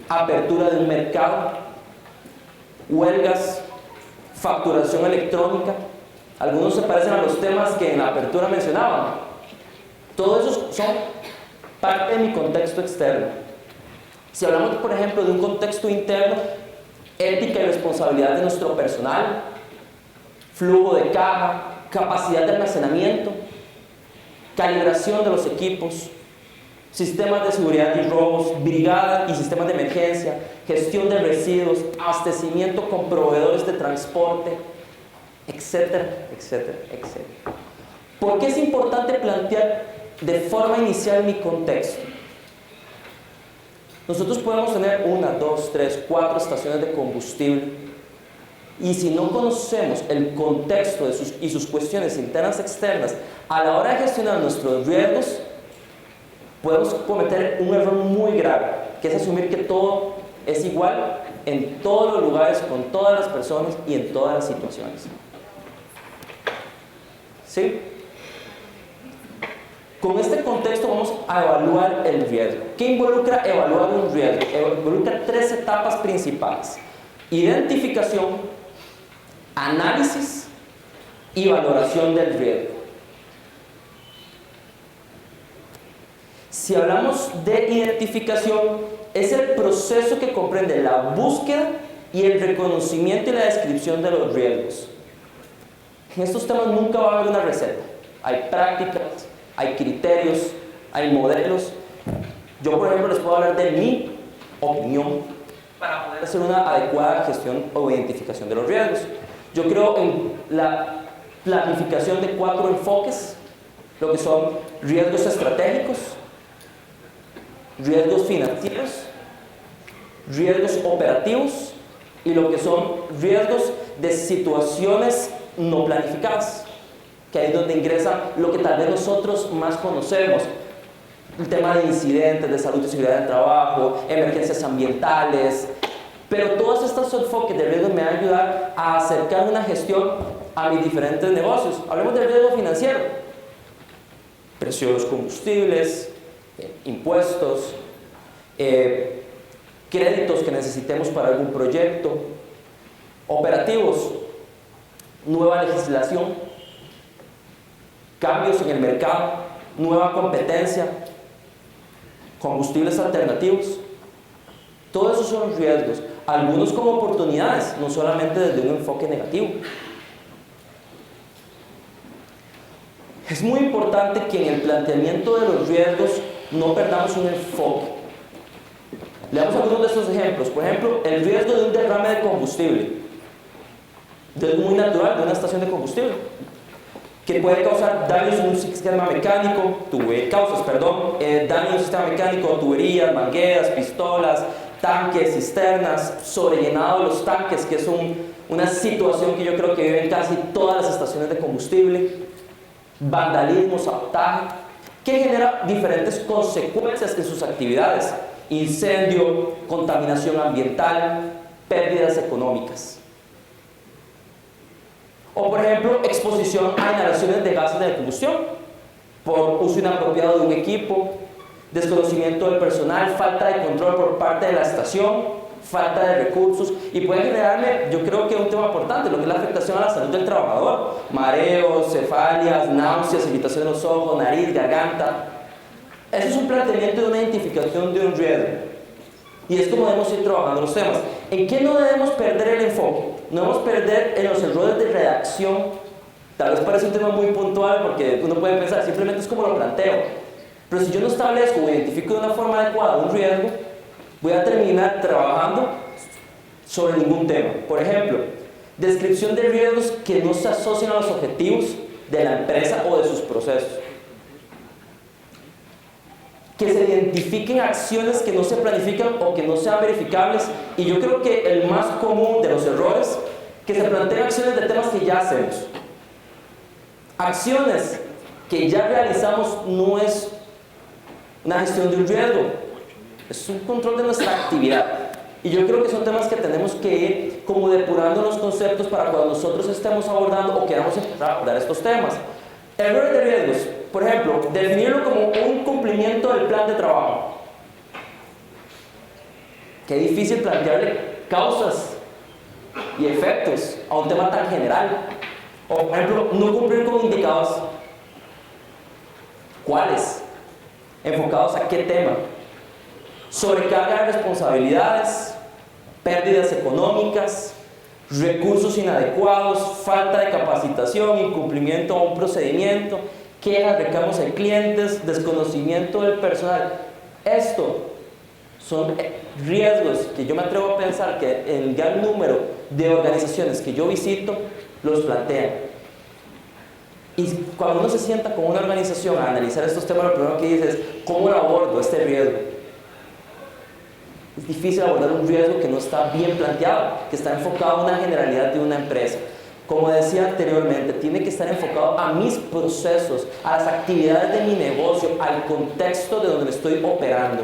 apertura de un mercado, huelgas, facturación electrónica. Algunos se parecen a los temas que en la apertura mencionaban. Todos esos son parte de mi contexto externo. Si hablamos, por ejemplo, de un contexto interno, ética y responsabilidad de nuestro personal, flujo de caja, capacidad de almacenamiento, calibración de los equipos, sistemas de seguridad y robos, brigada y sistemas de emergencia, gestión de residuos, abastecimiento con proveedores de transporte, etcétera, etcétera, etcétera. ¿Por qué es importante plantear de forma inicial mi contexto? Nosotros podemos tener 1, 2, 3, 4 estaciones de combustible, y si no conocemos el contexto y sus cuestiones internas y externas a la hora de gestionar nuestros riesgos, podemos cometer un error muy grave, que es asumir que todo es igual en todos los lugares, con todas las personas y en todas las situaciones. ¿Sí? Con este contexto vamos a evaluar el riesgo. ¿Qué involucra evaluar un riesgo? Involucra 3 etapas principales: identificación, análisis y valoración del riesgo. Si hablamos de identificación, es el proceso que comprende la búsqueda y el reconocimiento y la descripción de los riesgos. En estos temas nunca va a haber una receta. Hay prácticas, hay criterios, hay modelos. Yo, por ejemplo, les puedo hablar de mi opinión para poder hacer una adecuada gestión o identificación de los riesgos. Yo creo en la planificación de 4 enfoques, lo que son riesgos estratégicos, riesgos financieros, riesgos operativos y lo que son riesgos de situaciones no planificadas, que ahí es donde ingresa lo que tal vez nosotros más conocemos: el tema de incidentes de salud y seguridad del trabajo, emergencias ambientales, pero todos estos enfoques de riesgo me van a ayudar a acercar una gestión a mis diferentes negocios. Hablemos del riesgo financiero, precios de los combustibles, impuestos, créditos que necesitemos para algún proyecto, operativos, nueva legislación, cambios en el mercado, nueva competencia, combustibles alternativos. Todos esos son riesgos, algunos como oportunidades, no solamente desde un enfoque negativo. Es muy importante que en el planteamiento de los riesgos no perdamos un enfoque. Le damos algunos de estos ejemplos. Por ejemplo, el riesgo de un derrame de combustible. Es muy natural de una estación de combustible, que puede causar daños en un sistema mecánico, daños en un sistema mecánico, tuberías, mangueras, pistolas, tanques, cisternas, sobrellenado de los tanques, que es una situación que yo creo que viven casi todas las estaciones de combustible, vandalismo, sabotaje, que genera diferentes consecuencias en sus actividades, incendio, contaminación ambiental, pérdidas económicas. O por ejemplo, exposición a inhalaciones de gases de combustión por uso inapropiado de un equipo, desconocimiento del personal, falta de control por parte de la estación, falta de recursos, y puede generarme, yo creo que un tema importante, lo que es la afectación a la salud del trabajador: mareos, cefalias, náuseas, irritación de los ojos, nariz, garganta. Eso es un planteamiento de una identificación de un riesgo, y es como debemos ir trabajando los temas. ¿En qué no debemos perder el enfoque? No debemos perder en los errores de redacción. Tal vez parece un tema muy puntual, porque uno puede pensar, simplemente es como lo planteo, pero si yo no establezco o identifico de una forma adecuada un riesgo, voy a terminar trabajando sobre ningún tema. Por ejemplo, descripción de riesgos que no se asocian a los objetivos de la empresa o de sus procesos. Que se identifiquen acciones que no se planifican o que no sean verificables. Y yo creo que el más común de los errores, que se planteen acciones de temas que ya hacemos. Acciones que ya realizamos no es una gestión de un riesgo, es un control de nuestra actividad. Y yo creo que son temas que tenemos que ir como depurando los conceptos para cuando nosotros estemos abordando o queramos empezar a abordar estos temas. Errores de riesgos, por ejemplo, definirlo como un cumplimiento del plan de trabajo. Qué difícil plantearle causas y efectos a un tema tan general. O, por ejemplo, no cumplir con indicadores. ¿Cuáles? ¿Enfocados a qué tema? Sobrecarga de responsabilidades, pérdidas económicas, recursos inadecuados, falta de capacitación, incumplimiento a un procedimiento, quejas, reclamos de clientes, desconocimiento del personal. Esto son riesgos que yo me atrevo a pensar que el gran número de organizaciones que yo visito los plantean. Y cuando uno se sienta con una organización a analizar estos temas, lo primero que dice es: ¿cómo lo abordo este riesgo? Es difícil abordar un riesgo que no está bien planteado, que está enfocado a una generalidad de una empresa. Como decía anteriormente, tiene que estar enfocado a mis procesos, a las actividades de mi negocio, al contexto de donde estoy operando.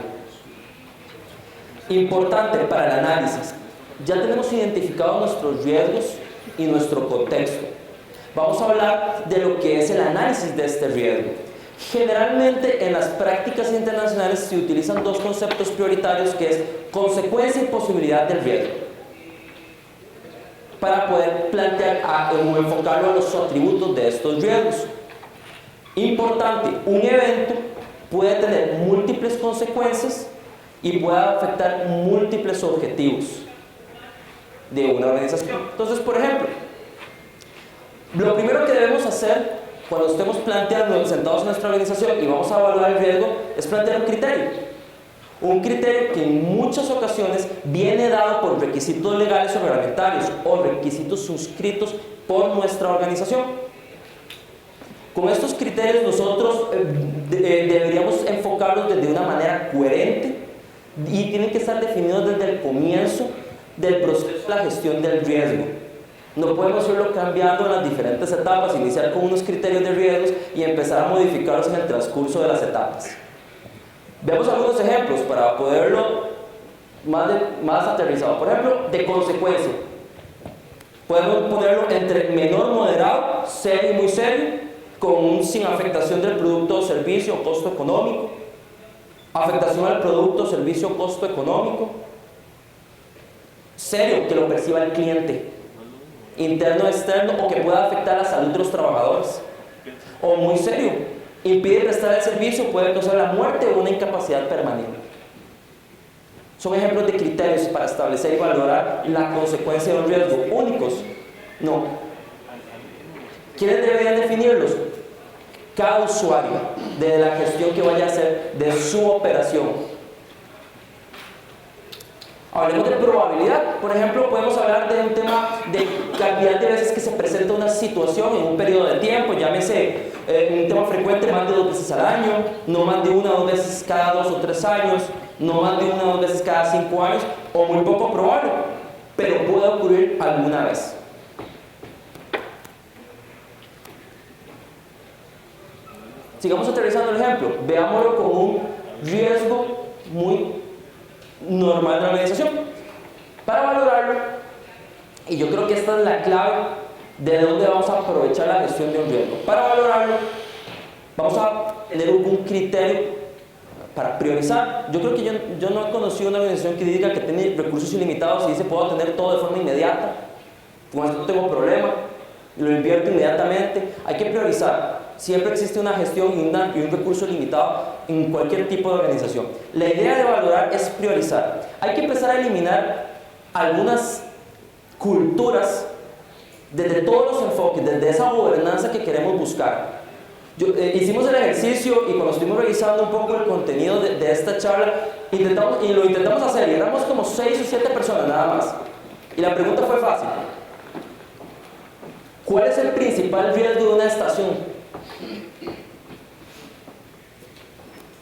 Importante para el análisis: ya tenemos identificados nuestros riesgos y nuestro contexto. Vamos a hablar de lo que es el análisis de este riesgo. Generalmente en las prácticas internacionales se utilizan dos conceptos prioritarios, que es consecuencia y posibilidad del riesgo, para poder plantear o enfocarlo a los atributos de estos riesgos. Importante: un evento puede tener múltiples consecuencias y puede afectar múltiples objetivos de una organización. Entonces, por ejemplo, lo primero que debemos hacer cuando estemos planteando, sentados en nuestra organización y vamos a evaluar el riesgo, es plantear un criterio. Un criterio que en muchas ocasiones viene dado por requisitos legales o reglamentarios o requisitos suscritos por nuestra organización. Con estos criterios nosotros deberíamos enfocarlos de una manera coherente y tienen que estar definidos desde el comienzo del proceso de la gestión del riesgo. No podemos irlo cambiando en las diferentes etapas, iniciar con unos criterios de riesgos y empezar a modificarlos en el transcurso de las etapas. Veamos algunos ejemplos para poderlo más aterrizado. Por ejemplo, de consecuencia. Podemos ponerlo entre menor, moderado, serio y muy serio, sin afectación del producto o servicio o costo económico, afectación al producto, servicio o costo económico, serio, que lo perciba el cliente, interno o externo, o que pueda afectar la salud de los trabajadores, o muy serio, impide prestar el servicio, puede causar la muerte o una incapacidad permanente. ¿Son ejemplos de criterios para establecer y valorar la consecuencia de un riesgo únicos? No. ¿Quiénes deberían definirlos? Cada usuario, de la gestión que vaya a hacer de su operación. Hablemos de probabilidad. Por ejemplo, podemos hablar de un tema de cantidad de veces que se presenta una situación en un periodo de tiempo, llámese un tema frecuente más de 2 veces al año, no más de 1 o 2 veces cada 2 o 3 años, no más de 1 o 2 veces cada 5 años, o muy poco probable, pero puede ocurrir alguna vez. Sigamos aterrizando el ejemplo, veámoslo como un riesgo muy normal de la organización. Para valorarlo, y yo creo que esta es la clave de dónde vamos a aprovechar la gestión de un riesgo. Para valorarlo, vamos a tener un criterio para priorizar. Yo creo que yo no he conocido una organización que diga que tiene recursos ilimitados y dice puedo tener todo de forma inmediata, con esto no tengo problema, lo invierto inmediatamente. Hay que priorizar. Siempre existe una gestión y un recurso limitado en cualquier tipo de organización. La idea de valorar es priorizar. Hay que empezar a eliminar algunas culturas desde todos los enfoques, desde esa gobernanza que queremos buscar. Hicimos el ejercicio y cuando estuvimos revisando un poco el contenido de esta charla, lo intentamos hacer y éramos como 6 o 7 personas nada más. Y la pregunta fue fácil. ¿Cuál es el principal riesgo de una estación?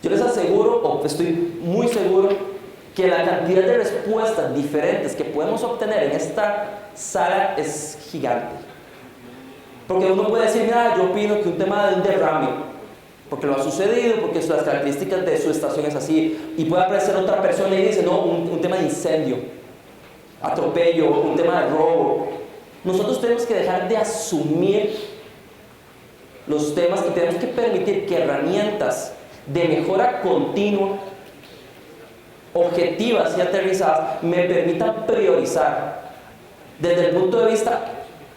Yo les aseguro, o estoy muy seguro, que la cantidad de respuestas diferentes que podemos obtener en esta sala es gigante. Porque uno puede decir, mira, yo opino que un tema de un derrame, porque lo ha sucedido, porque las características de su estación es así, y puede aparecer otra persona y dice, no, un tema de incendio, atropello, un tema de robo. Nosotros tenemos que dejar de asumir los temas y tenemos que permitir que herramientas de mejora continua, objetivas y aterrizadas, me permitan priorizar desde el punto de vista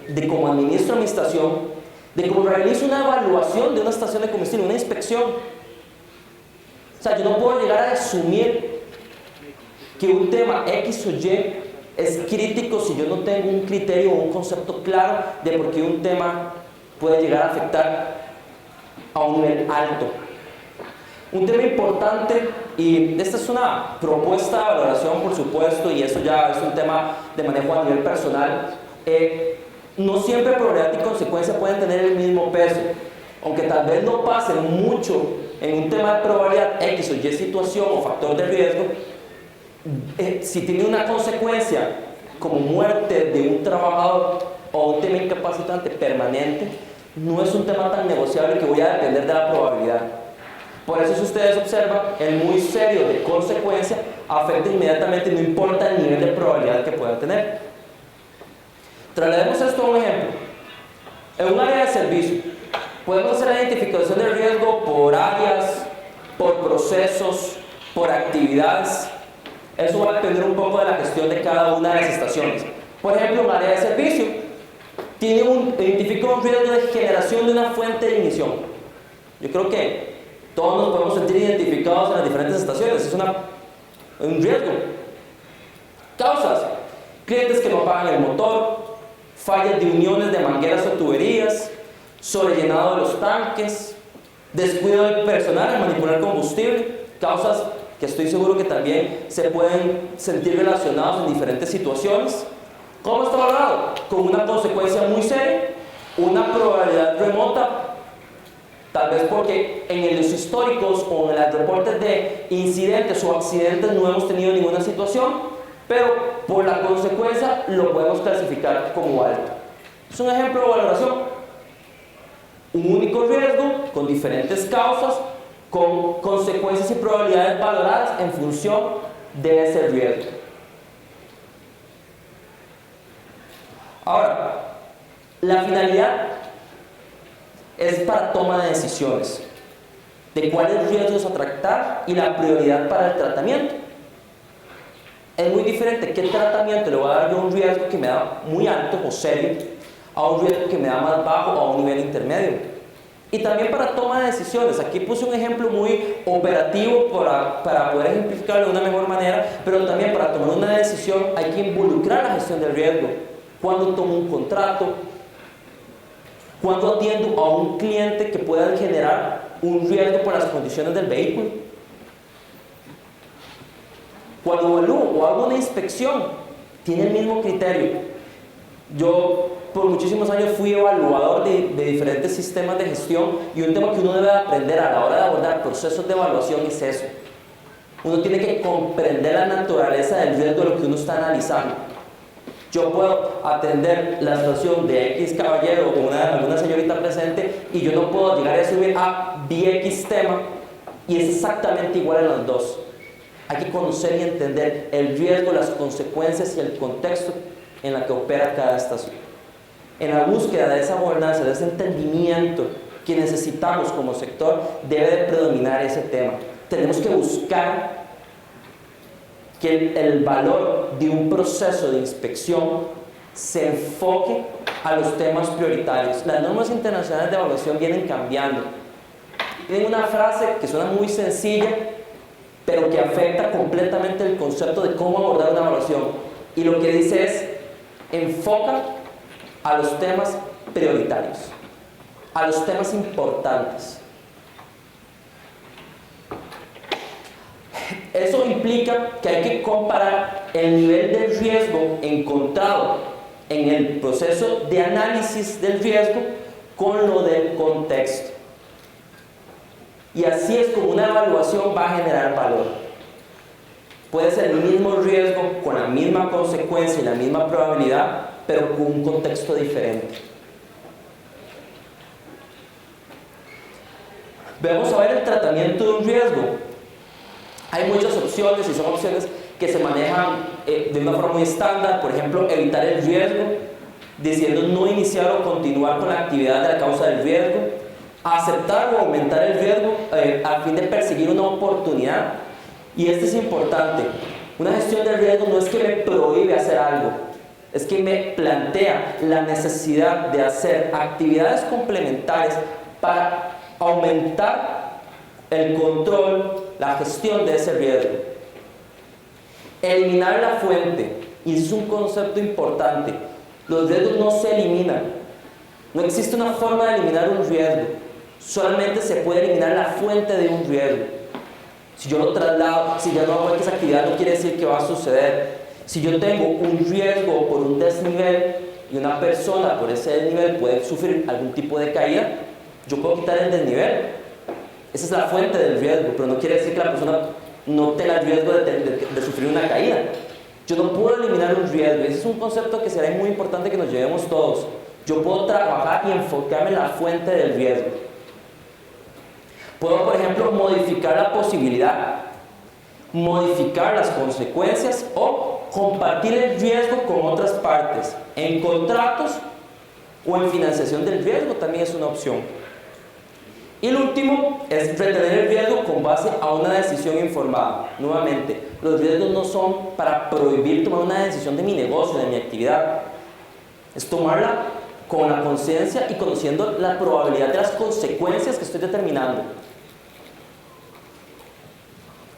de cómo administro mi estación, de cómo realizo una evaluación de una estación de combustible, una inspección. O sea, yo no puedo llegar a asumir que un tema X o Y es crítico si yo no tengo un criterio o un concepto claro de por qué un tema puede llegar a afectar a un nivel alto. Un tema importante, y esta es una propuesta de valoración por supuesto, y eso ya es un tema de manejo a nivel personal, no siempre probabilidad y consecuencia pueden tener el mismo peso, aunque tal vez no pase mucho en un tema de probabilidad X o Y situación o factor de riesgo, si tiene una consecuencia como muerte de un trabajador o un tema incapacitante permanente, no es un tema tan negociable que voy a depender de la probabilidad. Por eso, si ustedes observan, el muy serio de consecuencia afecta inmediatamente, no importa el nivel de probabilidad que puedan tener. Traslademos esto a un ejemplo. En un área de servicio, podemos hacer la identificación del riesgo por áreas, por procesos, por actividades. Eso va a depender un poco de la gestión de cada una de las estaciones. Por ejemplo, un área de servicio identifica un riesgo de generación de una fuente de ignición. Yo creo que todos nos podemos sentir identificados en las diferentes estaciones. Es un riesgo. Causas: clientes que no pagan el motor, fallas de uniones de mangueras o tuberías, sobrellenado de los tanques, descuido del personal al manipular combustible. Causas que estoy seguro que también se pueden sentir relacionados en diferentes situaciones. ¿Cómo está valorado? Con una consecuencia muy seria, una probabilidad remota, tal vez porque en los históricos o en los reportes de incidentes o accidentes no hemos tenido ninguna situación, pero por la consecuencia lo podemos clasificar como alto. Es un ejemplo de valoración. Un único riesgo con diferentes causas, con consecuencias y probabilidades valoradas en función de ese riesgo. Ahora, la finalidad es para toma de decisiones de cuáles riesgos a tratar y la prioridad para el tratamiento. Es muy diferente qué tratamiento le voy a dar yo a un riesgo que me da muy alto o serio a un riesgo que me da más bajo o a un nivel intermedio. Y también para toma de decisiones. Aquí puse un ejemplo muy operativo para poder ejemplificarlo de una mejor manera, pero también para tomar una decisión hay que involucrar la gestión del riesgo. Cuando tomo un contrato, cuando atiendo a un cliente que pueda generar un riesgo por las condiciones del vehículo, cuando evalúo o hago una inspección, tiene el mismo criterio. Yo por muchísimos años fui evaluador de diferentes sistemas de gestión, y un tema que uno debe aprender a la hora de abordar procesos de evaluación es eso. Uno tiene que comprender la naturaleza del riesgo de lo que uno está analizando. Yo puedo atender la situación de X caballero o alguna señorita presente, y yo no puedo llegar a subir a BX tema y es exactamente igual en los dos. Hay que conocer y entender el riesgo, las consecuencias y el contexto en la que opera cada estación. En la búsqueda de esa gobernanza, de ese entendimiento que necesitamos como sector, debe de predominar ese tema. Tenemos que buscar que el valor de un proceso de inspección se enfoque a los temas prioritarios. Las normas internacionales de evaluación vienen cambiando. Tienen una frase que suena muy sencilla, pero que afecta completamente el concepto de cómo abordar una evaluación. Y lo que dice es: enfoca a los temas prioritarios, a los temas importantes. Eso implica que hay que comparar el nivel de riesgo encontrado en el proceso de análisis del riesgo con lo del contexto. Y así es como una evaluación va a generar valor. Puede ser el mismo riesgo, con la misma consecuencia y la misma probabilidad, pero con un contexto diferente. Vamos a ver el tratamiento de un riesgo. Hay muchas opciones, y son opciones que se manejan de una forma muy estándar. Por ejemplo, evitar el riesgo, diciendo no iniciar o continuar con la actividad de la causa del riesgo. Aceptar o aumentar el riesgo a fin de perseguir una oportunidad. Y esto es importante. Una gestión del riesgo no es que me prohíbe hacer algo, es que me plantea la necesidad de hacer actividades complementarias para aumentar el control, la gestión de ese riesgo. Eliminar la fuente, y eso es un concepto importante. Los riesgos no se eliminan. No existe una forma de eliminar un riesgo. Solamente se puede eliminar la fuente de un riesgo. Si yo lo traslado, si ya no hago esa actividad, no quiere decir que va a suceder. Si yo tengo un riesgo por un desnivel y una persona por ese desnivel puede sufrir algún tipo de caída, yo puedo quitar el desnivel. Esa es la fuente del riesgo, pero no quiere decir que la persona no tenga el riesgo de sufrir una caída. Yo no puedo eliminar un riesgo. Ese es un concepto que será muy importante que nos llevemos todos. Yo puedo trabajar y enfocarme en la fuente del riesgo. Puedo, por ejemplo, modificar la posibilidad, modificar las consecuencias o compartir el riesgo con otras partes. En contratos o en financiación del riesgo también es una opción. Y el último es retener el riesgo con base a una decisión informada. Nuevamente, los riesgos no son para prohibir tomar una decisión de mi negocio, de mi actividad. Es tomarla con la conciencia y conociendo la probabilidad de las consecuencias que estoy determinando.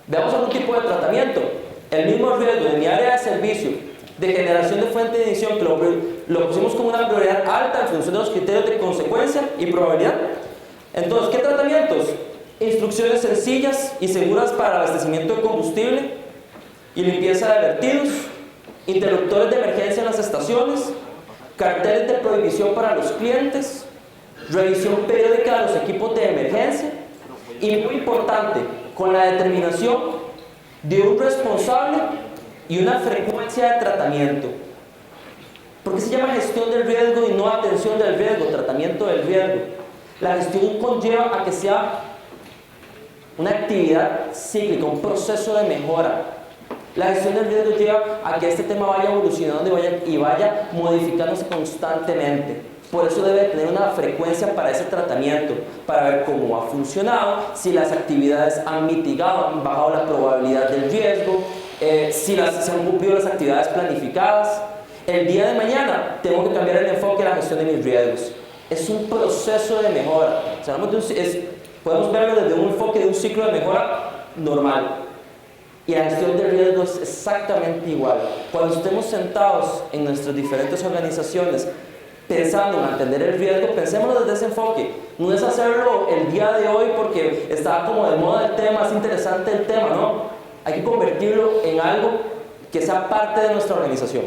Veamos algún tipo de tratamiento. El mismo riesgo de mi área de servicio, de generación de fuente de ignición, que lo pusimos como una prioridad alta en función de los criterios de consecuencia y probabilidad. Entonces, ¿qué tratamientos? Instrucciones sencillas y seguras para abastecimiento de combustible y limpieza de vertidos, interruptores de emergencia en las estaciones, carteles de prohibición para los clientes, revisión periódica de los equipos de emergencia y, muy importante, con la determinación de un responsable y una frecuencia de tratamiento. ¿Por qué se llama gestión del riesgo y no atención del riesgo, tratamiento del riesgo? La gestión conlleva a que sea una actividad cíclica, un proceso de mejora. La gestión del riesgo lleva a que este tema vaya evolucionando y vaya modificándose constantemente. Por eso debe tener una frecuencia para ese tratamiento, para ver cómo ha funcionado, si las actividades han mitigado, han bajado la probabilidad del riesgo, si se han cumplido las actividades planificadas. El día de mañana tengo que cambiar el enfoque de la gestión de mis riesgos. Es un proceso de mejora. O sea, podemos verlo desde un enfoque de un ciclo de mejora normal. Y la gestión de riesgos es exactamente igual. Cuando estemos sentados en nuestras diferentes organizaciones pensando en atender el riesgo, pensémoslo desde ese enfoque. No es hacerlo el día de hoy porque está como de moda el tema, es interesante el tema, no. Hay que convertirlo en algo que sea parte de nuestra organización.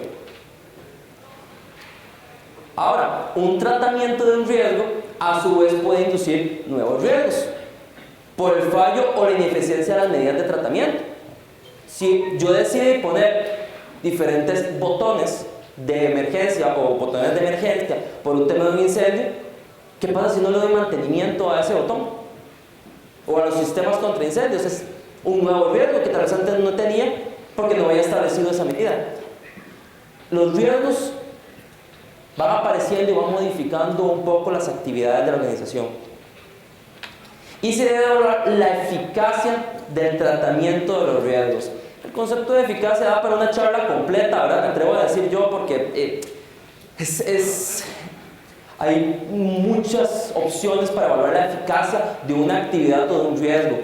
Ahora, un tratamiento de un riesgo a su vez puede inducir nuevos riesgos por el fallo o la ineficiencia de las medidas de tratamiento. Si yo decido poner diferentes botones de emergencia o botones de emergencia por un tema de un incendio, ¿qué pasa si no le doy mantenimiento a ese botón? O a los sistemas contra incendios. Es un nuevo riesgo que tal vez antes no tenía porque no había establecido esa medida. Los riesgos van apareciendo y van modificando un poco las actividades de la organización. Y se debe evaluar la eficacia del tratamiento de los riesgos. El concepto de eficacia da para una charla completa, ¿verdad? Me atrevo a decir yo porque hay muchas opciones para evaluar la eficacia de una actividad o de un riesgo.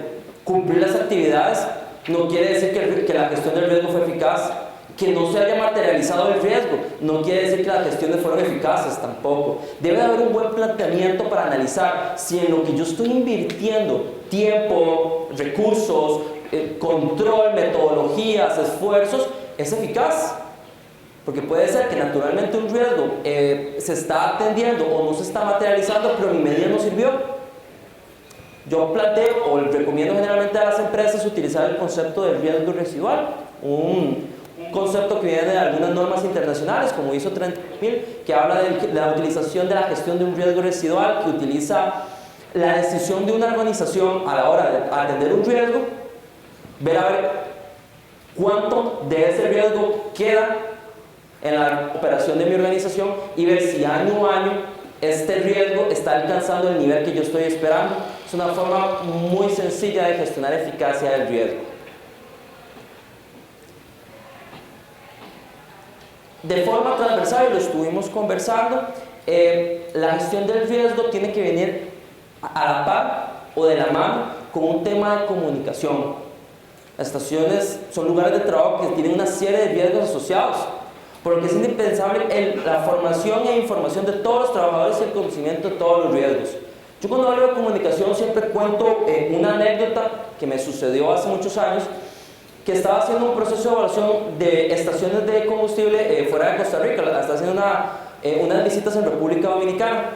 Cumplir las actividades no quiere decir que la gestión del riesgo fue eficaz. Que no se haya materializado el riesgo no quiere decir que las gestiones fueron eficaces tampoco. Debe haber un buen planteamiento para analizar si en lo que yo estoy invirtiendo tiempo, recursos, control, metodologías, esfuerzos, es eficaz. Porque puede ser que naturalmente un riesgo se está atendiendo o no se está materializando, pero mi medida no sirvió. Yo planteo o recomiendo generalmente a las empresas utilizar el concepto del riesgo residual, un concepto que viene de algunas normas internacionales como ISO 30000, que habla de la utilización de la gestión de un riesgo residual, que utiliza la decisión de una organización a la hora de atender un riesgo, ver a ver cuánto de ese riesgo queda en la operación de mi organización y ver si año a año este riesgo está alcanzando el nivel que yo estoy esperando. Es una forma muy sencilla de gestionar eficacia del riesgo. De forma transversal, y lo estuvimos conversando, la gestión del riesgo tiene que venir a la par o de la mano con un tema de comunicación. Las estaciones son lugares de trabajo que tienen una serie de riesgos asociados, por lo que es indispensable la formación e información de todos los trabajadores y el conocimiento de todos los riesgos. Yo cuando hablo de comunicación siempre cuento una anécdota que me sucedió hace muchos años, que estaba haciendo un proceso de evaluación de estaciones de combustible fuera de Costa Rica. Estaba haciendo unas visitas en República Dominicana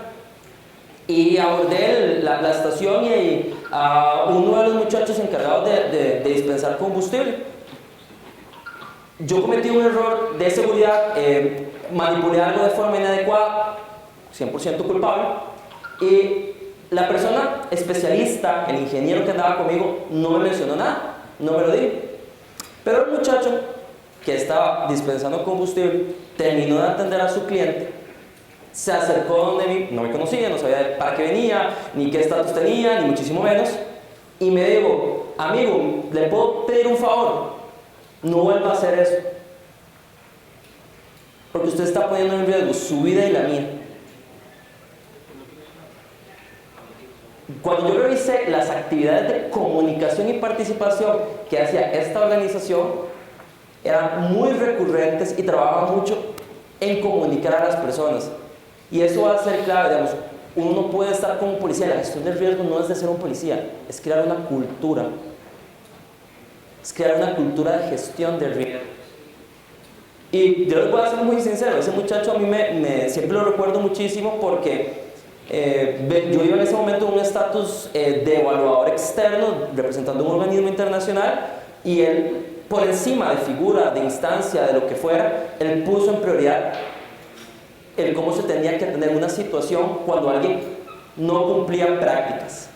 y abordé la estación y a uno de los muchachos encargados de dispensar combustible. Yo cometí un error de seguridad, manipulé algo de forma inadecuada, 100% culpable, y la persona especialista, el ingeniero que andaba conmigo, no me mencionó nada, no me lo dijo. Pero el muchacho que estaba dispensando combustible terminó de atender a su cliente, se acercó donde mí, no me conocía, no sabía para qué venía, ni qué estatus tenía, ni muchísimo menos, y me dijo: amigo, ¿le puedo pedir un favor? No vuelva a hacer eso, porque usted está poniendo en riesgo su vida y la mía. Cuando yo revisé las actividades de comunicación y participación que hacía esta organización, eran muy recurrentes y trabajaban mucho en comunicar a las personas. Y eso va a ser clave, digamos, uno no puede estar como policía. La gestión del riesgo no es de ser un policía, es crear una cultura. Es crear una cultura de gestión del riesgo. Y yo les voy a ser muy sincero, ese muchacho a mí siempre lo recuerdo muchísimo porque yo iba en ese momento en un estatus de evaluador externo representando un organismo internacional, y él, por encima de figura, de instancia, de lo que fuera, él puso en prioridad el cómo se tenía que atender una situación cuando alguien no cumplía prácticas.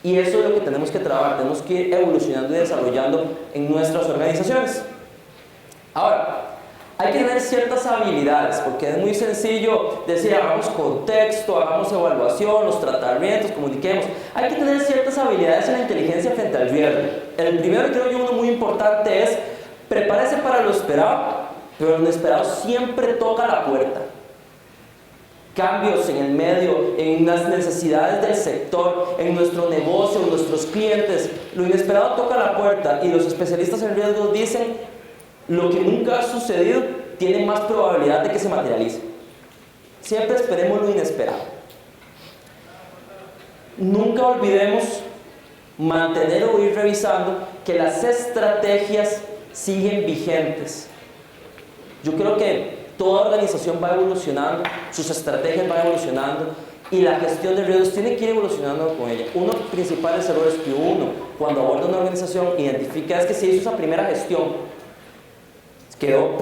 Y eso es lo que tenemos que trabajar, tenemos que ir evolucionando y desarrollando en nuestras organizaciones. Ahora, hay que tener ciertas habilidades, porque es muy sencillo decir, hagamos contexto, hagamos evaluación, los tratamientos, comuniquemos. Hay que tener ciertas habilidades en la inteligencia frente al riesgo. El primero, creo yo, uno muy importante es, prepárese para lo esperado, pero lo inesperado siempre toca la puerta. Cambios en el medio, en las necesidades del sector, en nuestro negocio, en nuestros clientes, lo inesperado toca la puerta y los especialistas en riesgos dicen lo que nunca ha sucedido tiene más probabilidad de que se materialice. Siempre esperemos lo inesperado. Nunca olvidemos mantener o ir revisando que las estrategias siguen vigentes. Yo creo que toda organización va evolucionando, sus estrategias van evolucionando y la gestión de riesgos tiene que ir evolucionando con ella. Uno de los principales errores que uno, cuando aborda una organización, identifica es que se hizo esa primera gestión, quedó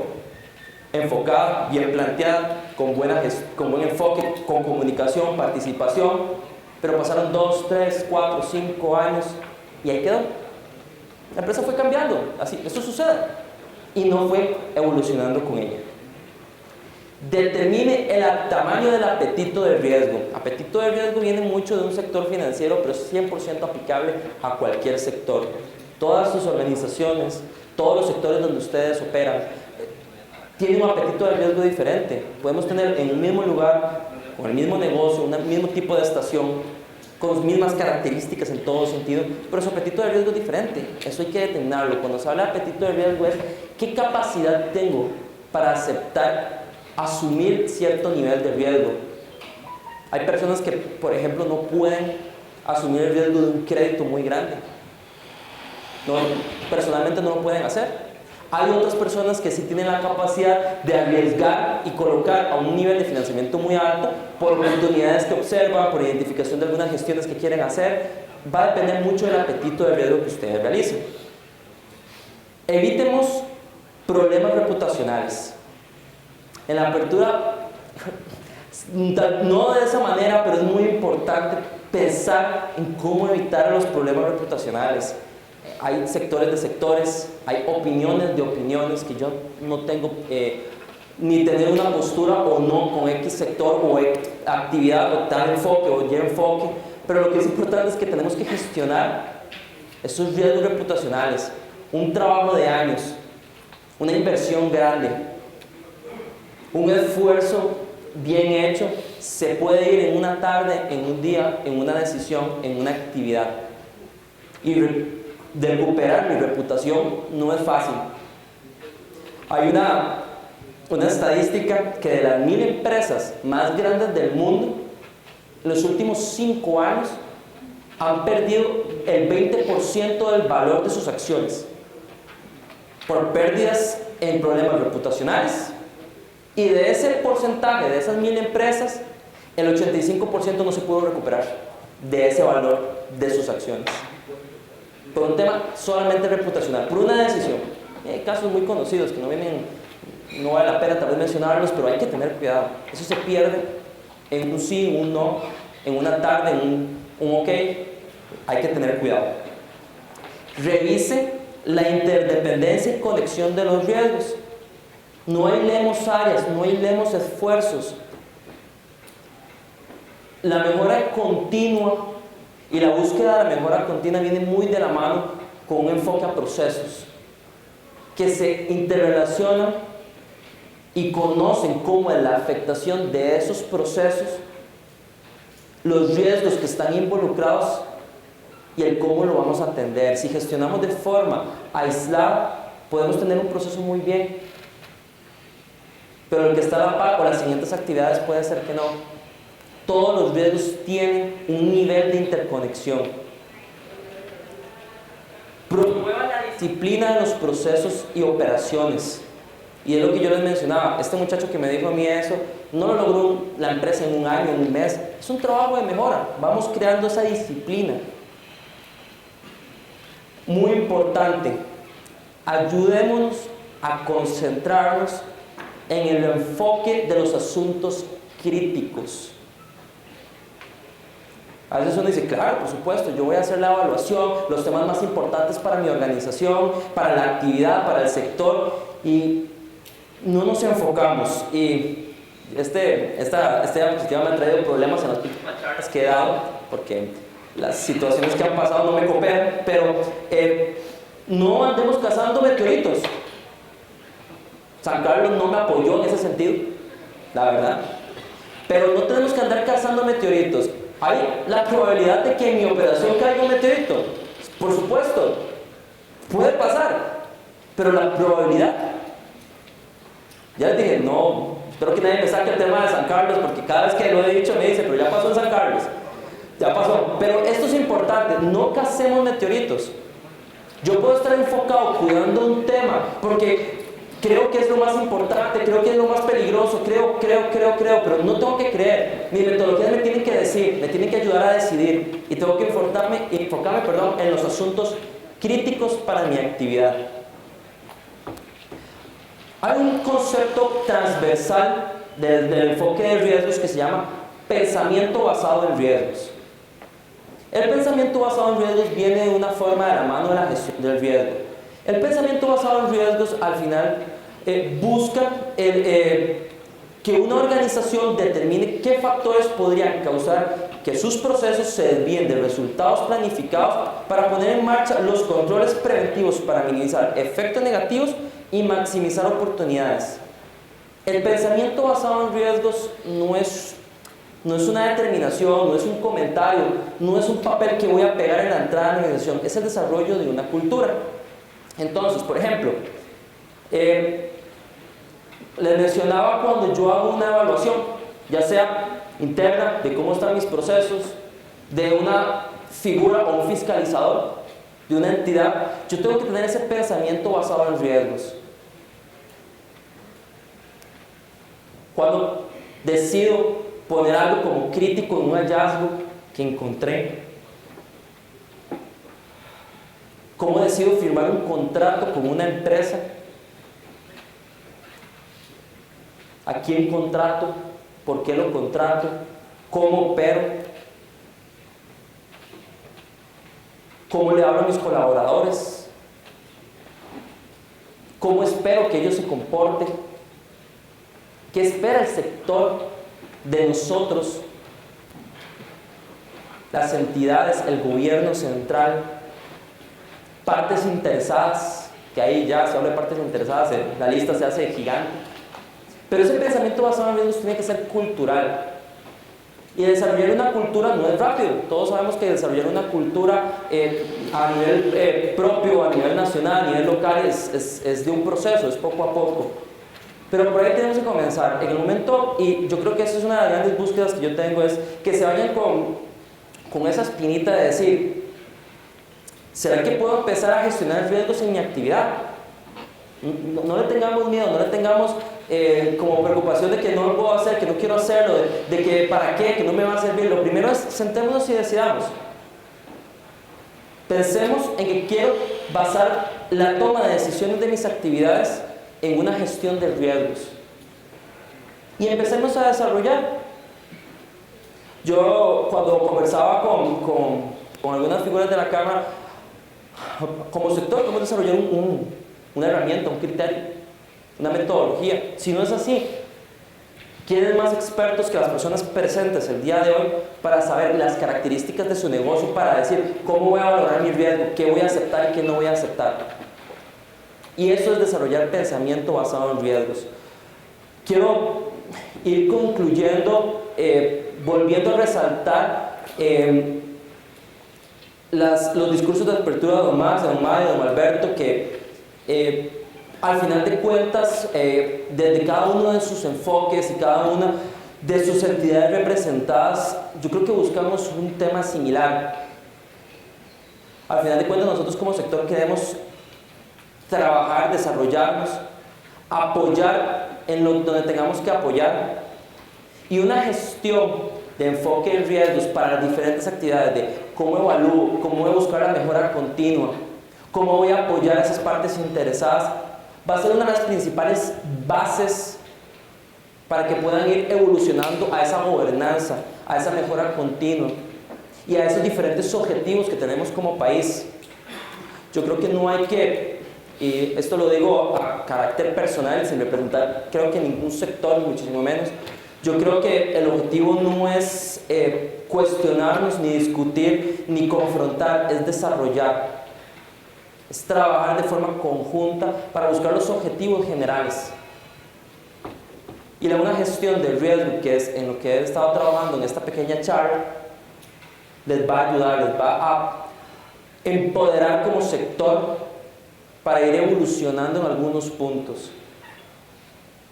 enfocada, bien planteada, con buen enfoque, con comunicación, participación, pero pasaron 2, 3, 4, 5 años y ahí quedó. La empresa fue cambiando, así, eso sucede, y no fue evolucionando con ella. Determine el tamaño del apetito de riesgo. Apetito de riesgo viene mucho de un sector financiero, pero es 100% aplicable a cualquier sector. Todas sus organizaciones, todos los sectores donde ustedes operan, tienen un apetito de riesgo diferente. Podemos tener en un mismo lugar, con el mismo negocio, un mismo tipo de estación, con las mismas características en todo sentido, pero su apetito de riesgo es diferente. Eso hay que determinarlo. Cuando se habla de apetito de riesgo es qué capacidad tengo para aceptar, asumir cierto nivel de riesgo. Hay personas que, por ejemplo, no pueden asumir el riesgo de un crédito muy grande. No, personalmente no lo pueden hacer. Hay otras personas que sí tienen la capacidad de arriesgar y colocar a un nivel de financiamiento muy alto por oportunidades que observan, por identificación de algunas gestiones que quieren hacer. Va a depender mucho del apetito de riesgo que ustedes realicen. Evitemos problemas reputacionales. En la apertura, no de esa manera, pero es muy importante pensar en cómo evitar los problemas reputacionales. Hay sectores de sectores, hay opiniones de opiniones que yo no tengo ni tener una postura o no con X sector o X actividad o tal enfoque o Y enfoque, pero lo que es importante es que tenemos que gestionar esos riesgos reputacionales, un trabajo de años, una inversión grande, un esfuerzo bien hecho, se puede ir en una tarde, en un día, en una decisión, en una actividad. Y de recuperar mi reputación no es fácil. Hay una estadística que de las 1000 empresas más grandes del mundo, en los últimos 5 años han perdido el 20% del valor de sus acciones por pérdidas en problemas reputacionales, y de ese porcentaje, de esas 1000 empresas, el 85% no se pudo recuperar de ese valor de sus acciones. Por un tema solamente reputacional, por una decisión. Hay casos muy conocidos que no vale la pena tal vez mencionarlos, pero hay que tener cuidado. Eso se pierde en un sí, en un no, en una tarde, en un ok. Hay que tener cuidado. Revise la interdependencia y conexión de los riesgos. No aislemos áreas, no aislemos esfuerzos. La mejora continua y la búsqueda de la mejora continua viene muy de la mano con un enfoque a procesos que se interrelacionan y conocen cómo es la afectación de esos procesos, los riesgos que están involucrados y el cómo lo vamos a atender. Si gestionamos de forma aislada, podemos tener un proceso muy bien, pero el que está a la par con las siguientes actividades puede ser que no. Todos los riesgos tienen un nivel de interconexión. Promueva la disciplina de los procesos y operaciones. Y es lo que yo les mencionaba. Este muchacho que me dijo a mí eso, no lo logró la empresa en un año, en un mes. Es un trabajo de mejora. Vamos creando esa disciplina. Muy importante. Ayudémonos a concentrarnos en el enfoque de los asuntos críticos. A veces uno dice, claro, por supuesto, yo voy a hacer la evaluación, los temas más importantes para mi organización, para la actividad, para el sector, y no nos enfocamos. Y esta diapositiva me ha traído problemas en las últimas charlas que he dado, porque las situaciones que han pasado no me cooperan, pero no andemos cazando meteoritos. San Carlos no me apoyó en ese sentido, la verdad. Pero no tenemos que andar cazando meteoritos. Hay la probabilidad de que en mi operación caiga un meteorito. Por supuesto, puede pasar. Pero la probabilidad... Ya les dije, no, espero que nadie me saque el tema de San Carlos, porque cada vez que lo he dicho me dice, pero ya pasó en San Carlos. Ya pasó. Pero esto es importante, no cacemos meteoritos. Yo puedo estar enfocado cuidando un tema, porque creo que es lo más importante, creo que es lo más peligroso, creo, pero no tengo que creer. Mis metodologías me tienen que decir, me tienen que ayudar a decidir, y tengo que enfocarme en los asuntos críticos para mi actividad. Hay un concepto transversal del enfoque de riesgos que se llama pensamiento basado en riesgos. El pensamiento basado en riesgos viene de una forma de la mano de la gestión del riesgo. El pensamiento basado en riesgos al final busca que una organización determine qué factores podrían causar que sus procesos se desvíen de resultados planificados para poner en marcha los controles preventivos para minimizar efectos negativos y maximizar oportunidades. El pensamiento basado en riesgos no es una determinación, no es un comentario, no es un papel que voy a pegar en la entrada de la organización, es el desarrollo de una cultura. Entonces, por ejemplo, les mencionaba cuando yo hago una evaluación, ya sea interna, de cómo están mis procesos, de una figura o un fiscalizador, de una entidad, yo tengo que tener ese pensamiento basado en riesgos. Cuando decido poner algo como crítico en un hallazgo que encontré, cómo decido firmar un contrato con una empresa, a quién contrato, por qué lo contrato, cómo opero, cómo le hablo a mis colaboradores, cómo espero que ellos se comporten, qué espera el sector de nosotros, las entidades, el gobierno central, partes interesadas, que ahí ya se habla de partes interesadas, la lista se hace gigante. Pero ese pensamiento basado en riesgos tiene que ser cultural. Y desarrollar una cultura no es rápido. Todos sabemos que desarrollar una cultura a nivel propio, a nivel nacional, a nivel local, es de un proceso, es poco a poco. Pero por ahí tenemos que comenzar. En el momento, y yo creo que esa es una de las grandes búsquedas que yo tengo, es que se vayan con esa espinita de decir, ¿será que puedo empezar a gestionar riesgos en mi actividad? No le tengamos miedo, no le tengamos como preocupación de que no lo puedo hacer, que no quiero hacerlo, de que para qué, que no me va a servir. Lo primero es sentémonos y decidamos. Pensemos en que quiero basar la toma de decisiones de mis actividades en una gestión de riesgos. Y empecemos a desarrollar. Yo cuando conversaba con algunas figuras de la Cámara, como sector podemos desarrollar una herramienta, un criterio, una metodología. Si no es así, ¿quiénes más expertos que las personas presentes el día de hoy para saber las características de su negocio, para decir cómo voy a valorar mi riesgo, qué voy a aceptar y qué no voy a aceptar? Y eso es desarrollar pensamiento basado en riesgos. Quiero ir concluyendo, volviendo a resaltar los discursos de apertura de don Max, de don Mario, de don Alberto, que al final de cuentas, desde cada uno de sus enfoques y cada una de sus entidades representadas, yo creo que buscamos un tema similar. Al final de cuentas, nosotros como sector queremos trabajar, desarrollarnos, apoyar en donde tengamos que apoyar, y una gestión de enfoque en riesgos para las diferentes actividades, de cómo evalúo, cómo voy a buscar la mejora continua, cómo voy a apoyar a esas partes interesadas, va a ser una de las principales bases para que puedan ir evolucionando a esa gobernanza, a esa mejora continua. y a esos diferentes objetivos que tenemos como país. Yo creo que no hay que, y esto lo digo a carácter personal, sin representar creo que ningún sector, ni muchísimo menos, yo creo que el objetivo no es cuestionarnos, ni discutir, ni confrontar, es desarrollar. Es trabajar de forma conjunta para buscar los objetivos generales. Y la buena gestión del riesgo, que es en lo que he estado trabajando en esta pequeña charla, les va a ayudar, les va a empoderar como sector para ir evolucionando en algunos puntos.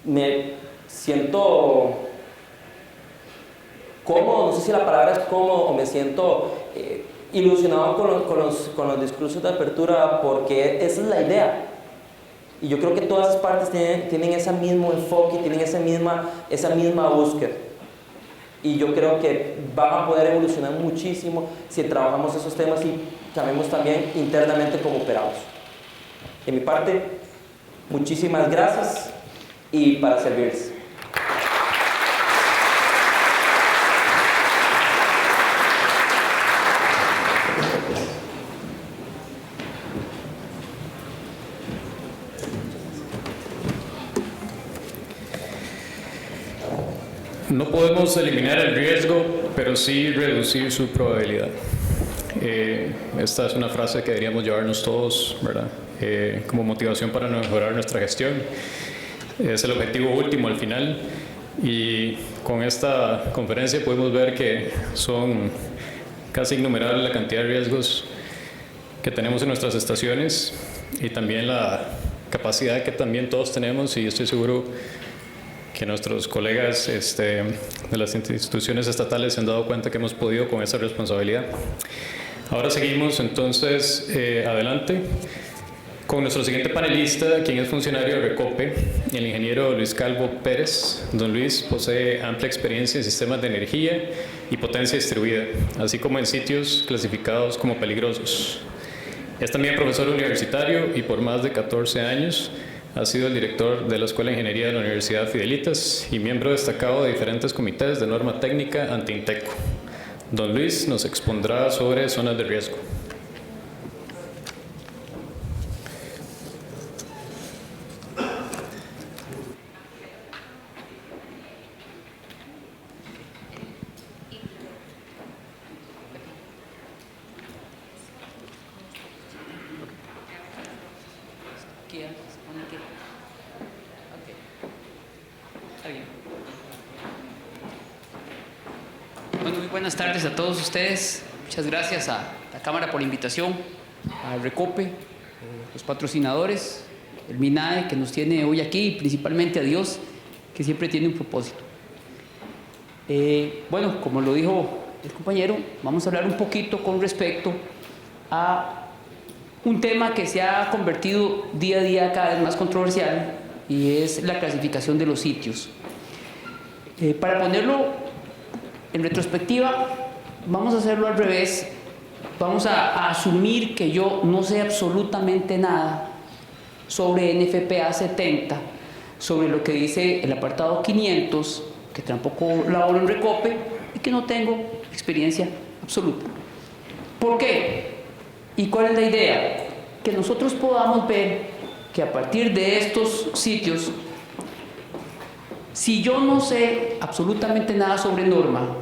Me siento cómodo, no sé si la palabra es cómodo, o me siento ilusionado con los discursos de apertura, porque esa es la idea. Y yo creo que todas las partes tienen ese mismo enfoque, tienen esa misma búsqueda. Y yo creo que van a poder evolucionar muchísimo si trabajamos esos temas y sabemos también internamente cómo operamos. De mi parte, muchísimas gracias y para servirles. No podemos eliminar el riesgo, pero sí reducir su probabilidad. Esta es una frase que deberíamos llevarnos todos, ¿verdad? Como motivación para mejorar nuestra gestión. Es el objetivo último al final. Y con esta conferencia podemos ver que son casi innumerables la cantidad de riesgos que tenemos en nuestras estaciones y también la capacidad que también todos tenemos, y estoy seguro que nuestros colegas de las instituciones estatales se han dado cuenta que hemos podido con esa responsabilidad. Ahora seguimos entonces adelante con nuestro siguiente panelista, quien es funcionario de Recope, el ingeniero Luis Calvo Pérez. Don Luis posee amplia experiencia en sistemas de energía y potencia distribuida, así como en sitios clasificados como peligrosos. Es también profesor universitario y por más de 14 años ha sido el director de la Escuela de Ingeniería de la Universidad Fidelitas y miembro destacado de diferentes comités de norma técnica ante INTECO. Don Luis nos expondrá sobre zonas de riesgo. Bueno, muy buenas tardes a todos ustedes. Muchas gracias a la Cámara por la invitación, a Recope, los patrocinadores, el MINAE que nos tiene hoy aquí, y principalmente a Dios, que siempre tiene un propósito. Bueno, como lo dijo el compañero, vamos a hablar un poquito con respecto a un tema que se ha convertido día a día cada vez más controversial, y es la clasificación de los sitios. Para ponerlo en retrospectiva, vamos a hacerlo al revés. Vamos a asumir que yo no sé absolutamente nada sobre NFPA 70, sobre lo que dice el apartado 500, que tampoco laboro en Recope y que no tengo experiencia absoluta. ¿Por qué? ¿Y cuál es la idea? Que nosotros podamos ver que a partir de estos sitios, si yo no sé absolutamente nada sobre norma,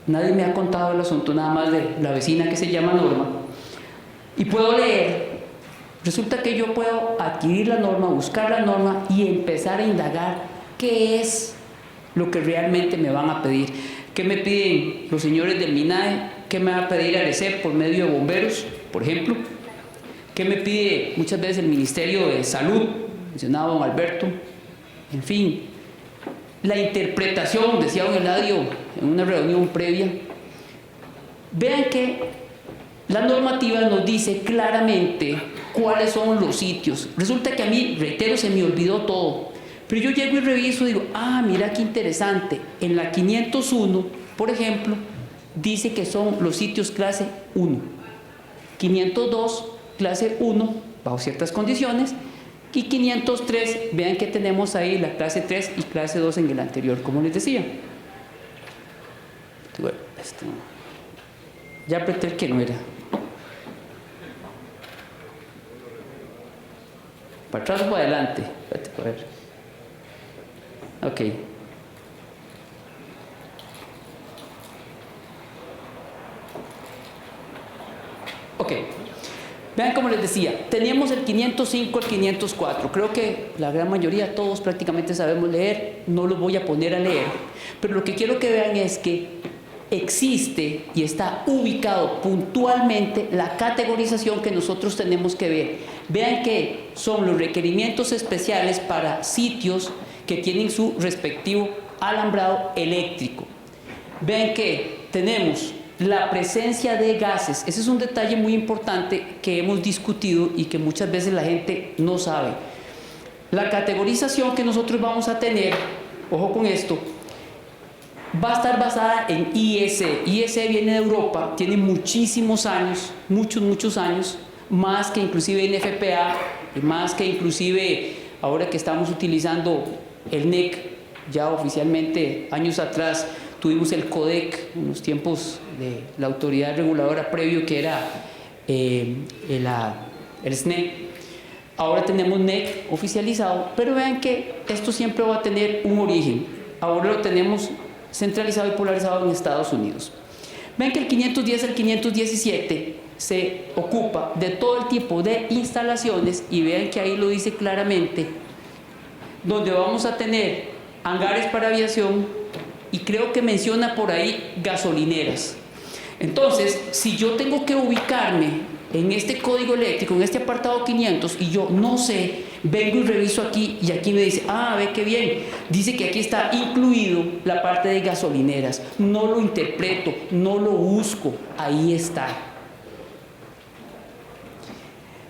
nadie me ha contado el asunto, nada más de la vecina que se llama Norma, y puedo leer, resulta que yo puedo adquirir la norma, buscar la norma y empezar a indagar qué es lo que realmente me van a pedir. ¿Qué me piden los señores del MINAE? ¿Qué me va a pedir ARECEP por medio de bomberos, por ejemplo? ¿Qué me pide muchas veces el Ministerio de Salud? Mencionaba don Alberto. En fin, la interpretación, decía don Eladio en una reunión previa. Vean que la normativa nos dice claramente cuáles son los sitios. Resulta que a mí, reitero, se me olvidó todo. Pero yo llego y reviso y digo, ah, mira qué interesante. En la 501, por ejemplo, dice que son los sitios clase 1. 502, clase 1, bajo ciertas condiciones. Y 503, vean que tenemos ahí la clase 3 y clase 2 en el anterior, como les decía. Bueno, Ya apreté el que no era. ¿Para atrás o para adelante? Espérate, a ver. Ok. Ok. Vean, como les decía, teníamos el 505, el 504. Creo que la gran mayoría, todos prácticamente sabemos leer. No los voy a poner a leer. Pero lo que quiero que vean es que existe y está ubicado puntualmente la categorización que nosotros tenemos que ver. Vean que son los requerimientos especiales para sitios que tienen su respectivo alambrado eléctrico. Vean que tenemos la presencia de gases. Ese es un detalle muy importante que hemos discutido y que muchas veces la gente no sabe. La categorización que nosotros vamos a tener, ojo con esto, va a estar basada en IEC. IEC viene de Europa, tiene muchísimos años, muchos años, más que inclusive NFPA, más que inclusive ahora que estamos utilizando el NEC, ya oficialmente años atrás tuvimos el CODEC en los tiempos de la autoridad reguladora previo que era el SNEC. Ahora tenemos NEC oficializado, pero vean que esto siempre va a tener un origen. Ahora lo tenemos centralizado y polarizado en Estados Unidos. Ven que el 510 al 517 se ocupa de todo el tipo de instalaciones y vean que ahí lo dice claramente, donde vamos a tener hangares para aviación y creo que menciona por ahí gasolineras. Entonces, si yo tengo que ubicarme en este código eléctrico, en este apartado 500 y yo no sé, vengo y reviso aquí y aquí me dice, ah, ve qué bien, dice que aquí está incluido la parte de gasolineras, no lo interpreto, no lo busco, ahí está.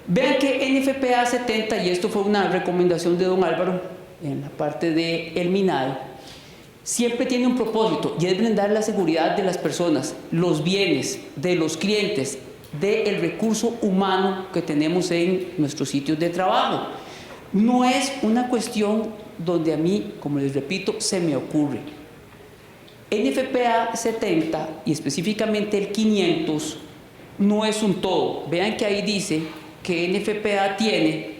Vean que NFPA 70, y esto fue una recomendación de don Álvaro en la parte del minado, siempre tiene un propósito y es brindar la seguridad de las personas, los bienes de los clientes, del recurso humano que tenemos en nuestros sitios de trabajo. No es una cuestión donde a mí, como les repito, se me ocurre. NFPA 70 y específicamente el 500 no es un todo. Vean que ahí dice que NFPA tiene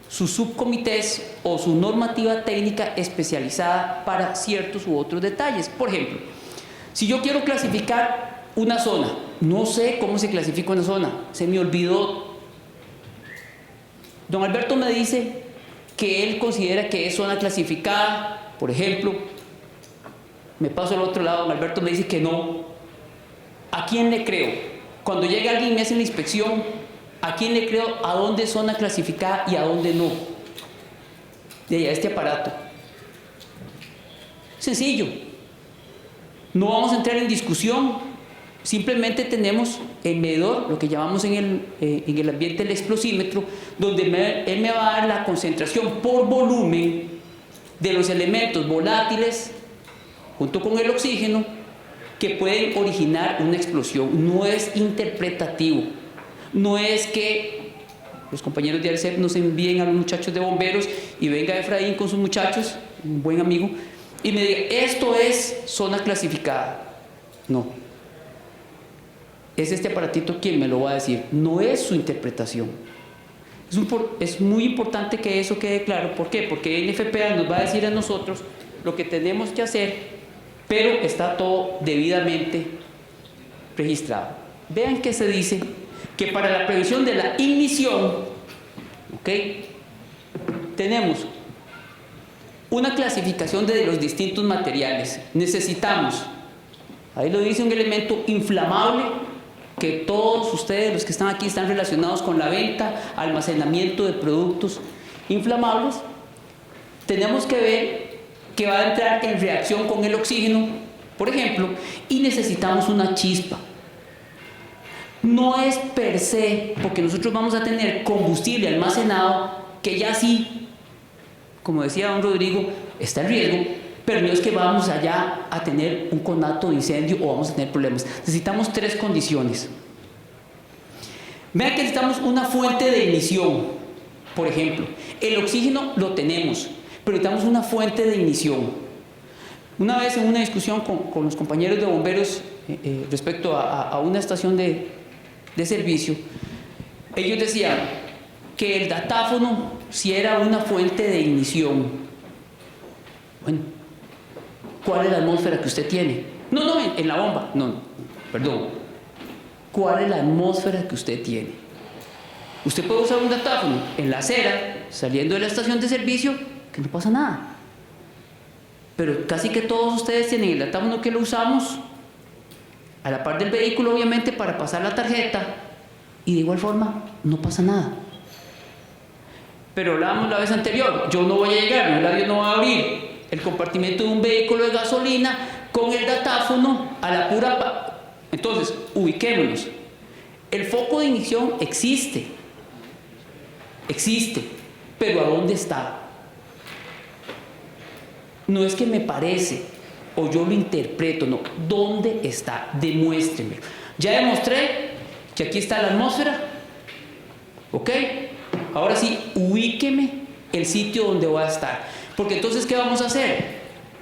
sus subcomités o su normativa técnica especializada para ciertos u otros detalles. Por ejemplo, si yo quiero clasificar una zona, no sé cómo se clasifica una zona, se me olvidó. Don Alberto me dice que él considera que es zona clasificada, por ejemplo. Me paso al otro lado, don Alberto me dice que no. ¿A quién le creo? Cuando llega alguien y me hace la inspección, ¿a quién le creo a dónde es zona clasificada y a dónde no? De allá este aparato. Sencillo. No vamos a entrar en discusión. Simplemente tenemos el medidor, lo que llamamos en el ambiente el explosímetro, donde él me va a dar la concentración por volumen de los elementos volátiles junto con el oxígeno que pueden originar una explosión. No es interpretativo. No es que los compañeros de ARCEP nos envíen a los muchachos de bomberos y venga Efraín con sus muchachos, un buen amigo, y me diga, esto es zona clasificada. No. Es este aparatito quien me lo va a decir, no es su interpretación. Es muy importante que eso quede claro. ¿Por qué? Porque el NFPA nos va a decir a nosotros lo que tenemos que hacer, pero está todo debidamente registrado. Vean que se dice que para la previsión de la ignición, ¿ok?, tenemos una clasificación de los distintos materiales. Necesitamos, ahí lo dice, un elemento inflamable, que todos ustedes, los que están aquí, están relacionados con la venta, almacenamiento de productos inflamables. Tenemos que ver que va a entrar en reacción con el oxígeno, por ejemplo, y necesitamos una chispa. No es per se, porque nosotros vamos a tener combustible almacenado, que ya sí, como decía don Rodrigo, está en riesgo, pero no es que vamos allá a tener un conato de incendio o vamos a tener problemas. Necesitamos tres condiciones. Vean que necesitamos una fuente de ignición, por ejemplo. El oxígeno lo tenemos, pero necesitamos una fuente de ignición. Una vez en una discusión con los compañeros de bomberos respecto a una estación de servicio, ellos decían que el datáfono si era una fuente de ignición. Bueno, ¿cuál es la atmósfera que usted tiene? No, en la bomba. No, perdón. ¿Cuál es la atmósfera que usted tiene? Usted puede usar un datáfono en la acera, saliendo de la estación de servicio, que no pasa nada. Pero casi que todos ustedes tienen el datáfono que lo usamos a la par del vehículo, obviamente, para pasar la tarjeta, y de igual forma no pasa nada. Pero hablábamos la vez anterior, yo no voy a llegar, el radio no va a abrir el compartimento de un vehículo de gasolina con el datáfono a la pura... Entonces, ubiquémonos. El foco de ignición existe, pero ¿a dónde está? No es que me parece o yo lo interpreto, no. ¿Dónde está? Demuéstreme. Ya demostré que aquí está la atmósfera, ¿ok? Ahora sí, ubíqueme el sitio donde va a estar. Porque entonces, ¿qué vamos a hacer?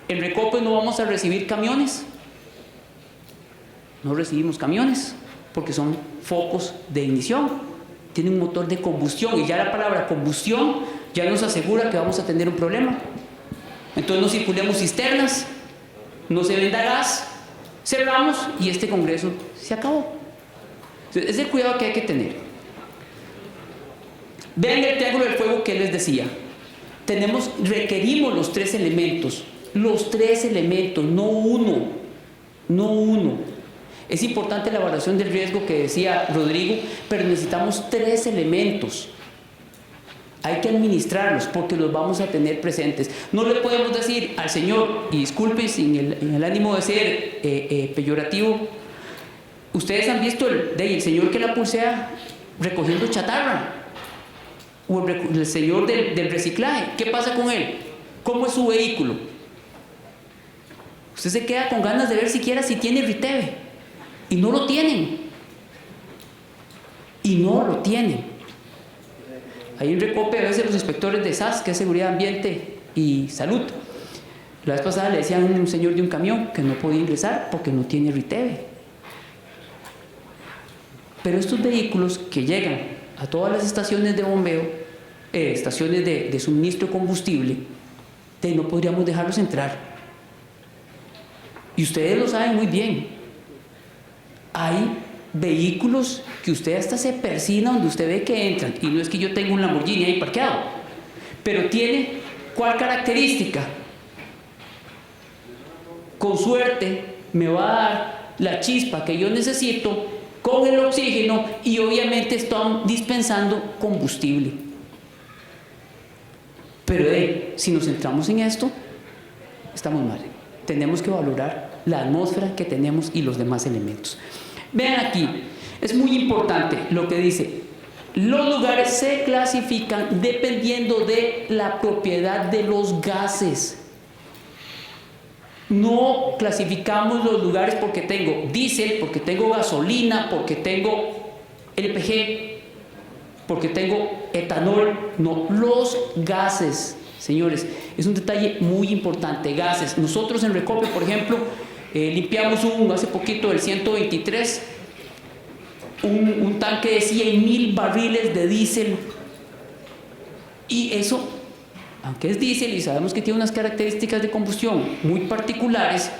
En Recope no vamos a recibir camiones. No recibimos camiones porque son focos de ignición. Tienen un motor de combustión y ya la palabra combustión ya nos asegura que vamos a tener un problema. Entonces no circulemos cisternas, no se venda gas, cerramos y este congreso se acabó. Entonces, es el cuidado que hay que tener. Vean el triángulo del fuego que les decía. Requerimos los tres elementos, no uno. Es importante la evaluación del riesgo que decía Rodrigo, pero necesitamos 3 elementos. Hay que administrarlos porque los vamos a tener presentes. No le podemos decir al señor, y disculpe sin el ánimo de ser peyorativo, ustedes han visto el señor que la pulsea recogiendo chatarra, o el señor del reciclaje. ¿Qué pasa con él? ¿Cómo es su vehículo? Usted se queda con ganas de ver siquiera si tiene RITEVE, y no lo tienen. Ahí en Recope a veces los inspectores de SAS, que es Seguridad Ambiente y Salud, la vez pasada le decían a un señor de un camión que no podía ingresar porque no tiene RITEVE. Pero estos vehículos que llegan a todas las estaciones de bombeo, estaciones de suministro de combustible, no podríamos dejarlos entrar. Y ustedes lo saben muy bien. Hay vehículos que usted hasta se persina donde usted ve que entran, y no es que yo tenga un Lamborghini ahí parqueado, pero tiene ¿cuál característica? Con suerte me va a dar la chispa que yo necesito con el oxígeno, y obviamente están dispensando combustible. Pero si nos centramos en esto, estamos mal. Tenemos que valorar la atmósfera que tenemos y los demás elementos. Vean aquí, es muy importante lo que dice. Los lugares se clasifican dependiendo de la propiedad de los gases. No clasificamos los lugares porque tengo diésel, porque tengo gasolina, porque tengo LPG, porque tengo etanol. No, los gases, señores, es un detalle muy importante. Gases. Nosotros en Recope, por ejemplo, limpiamos hace poquito el 123, un tanque de 100,000 barriles de diésel, y eso, aunque es diésel y sabemos que tiene unas características de combustión muy particulares,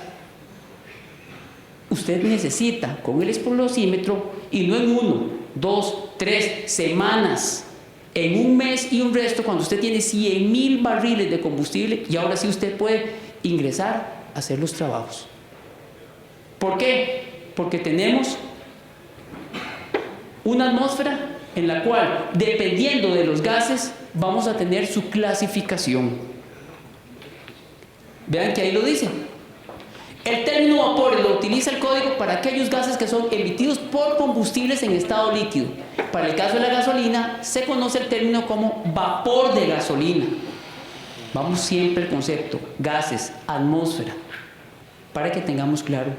usted necesita con el explosímetro, y no en 1, 2, 3 semanas, en un mes y un resto, cuando usted tiene 100,000 barriles de combustible, y ahora sí usted puede ingresar a hacer los trabajos. ¿Por qué? Porque tenemos una atmósfera en la cual, dependiendo de los gases, vamos a tener su clasificación. Vean que ahí lo dice. El término vapores lo utiliza el código para aquellos gases que son emitidos por combustibles en estado líquido. Para el caso de la gasolina, se conoce el término como vapor de gasolina. Vamos siempre al concepto, gases, atmósfera, para que tengamos claro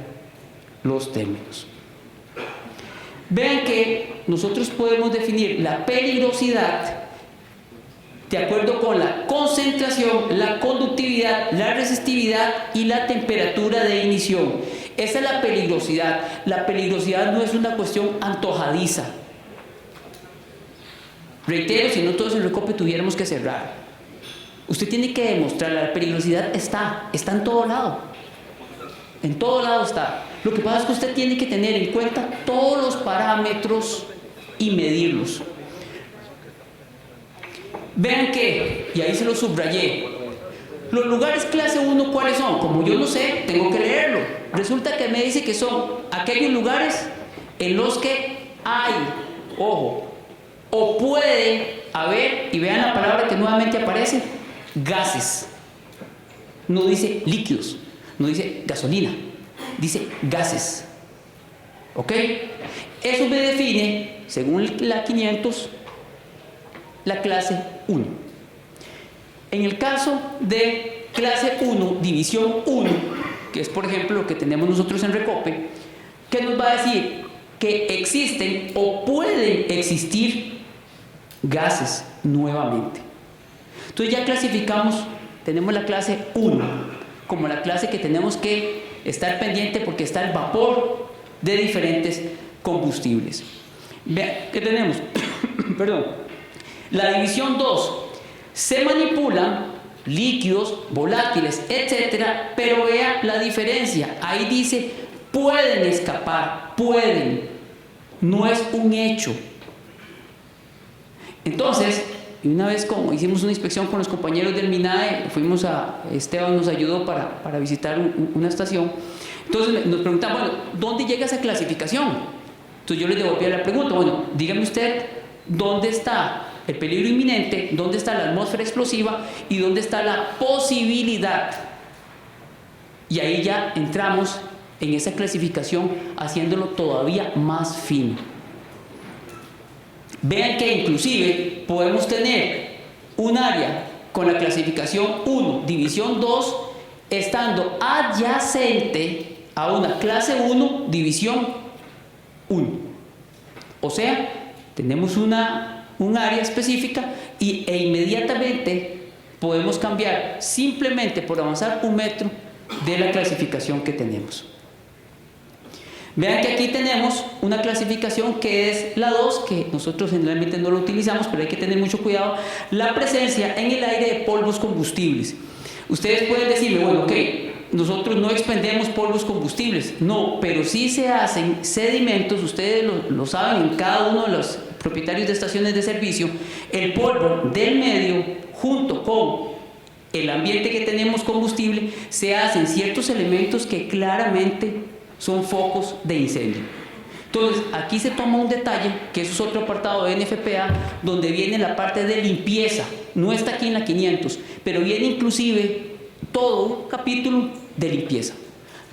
los términos. Vean que nosotros podemos definir la peligrosidad de acuerdo con la concentración, la conductividad, la resistividad y la temperatura de ignición. Esa es la peligrosidad. La peligrosidad no es una cuestión antojadiza. Reitero, si no todos en Recope tuviéramos que cerrar. Usted tiene que demostrar, la peligrosidad está en todo lado. En todo lado está. Lo que pasa es que usted tiene que tener en cuenta todos los parámetros y medirlos. Vean que, y ahí se lo subrayé, los lugares clase 1, ¿cuáles son? Como yo no sé, tengo que leerlo. Resulta que me dice que son aquellos lugares en los que hay, ojo, o puede haber, y vean la palabra que nuevamente aparece, gases. No dice líquidos, no dice gasolina, dice gases. ¿Ok? Eso me define, según la 500, la clase 1. En el caso de clase 1, división 1, que es por ejemplo lo que tenemos nosotros en Recope, ¿qué nos va a decir? Que existen o pueden existir gases nuevamente. Entonces ya clasificamos, tenemos la clase 1 como la clase que tenemos que estar pendiente porque está el vapor de diferentes combustibles. Vean, ¿qué tenemos? Perdón. La división 2, se manipulan líquidos, volátiles, etcétera, pero vea la diferencia. Ahí dice, pueden escapar, pueden. No es un hecho. Entonces, una vez como hicimos una inspección con los compañeros del MINAE, fuimos a, Esteban nos ayudó para visitar una estación. Entonces nos preguntaban, bueno, ¿dónde llega esa clasificación? Entonces yo les devolvía la pregunta, bueno, dígame usted, ¿dónde está el peligro inminente? ¿Dónde está la atmósfera explosiva? ¿Y dónde está la posibilidad? Y ahí ya entramos en esa clasificación haciéndolo todavía más fino. Vean que inclusive podemos tener un área con la clasificación 1, división 2, estando adyacente a una clase 1, división 1. O sea, tenemos un área específica e inmediatamente podemos cambiar simplemente por avanzar 1 metro de la clasificación que tenemos. Vean que aquí tenemos una clasificación que es la 2, que nosotros generalmente no lo utilizamos, pero hay que tener mucho cuidado, la presencia en el aire de polvos combustibles. Ustedes pueden decirme, bueno, ok, nosotros no expendemos polvos combustibles, no, pero sí se hacen sedimentos, ustedes lo saben en cada uno de los propietarios de estaciones de servicio, el polvo del medio junto con el ambiente que tenemos combustible, se hacen ciertos elementos que claramente son focos de incendio. Entonces, aquí se toma un detalle, que eso es otro apartado de NFPA, donde viene la parte de limpieza. No está aquí en la 500, pero viene inclusive todo un capítulo de limpieza.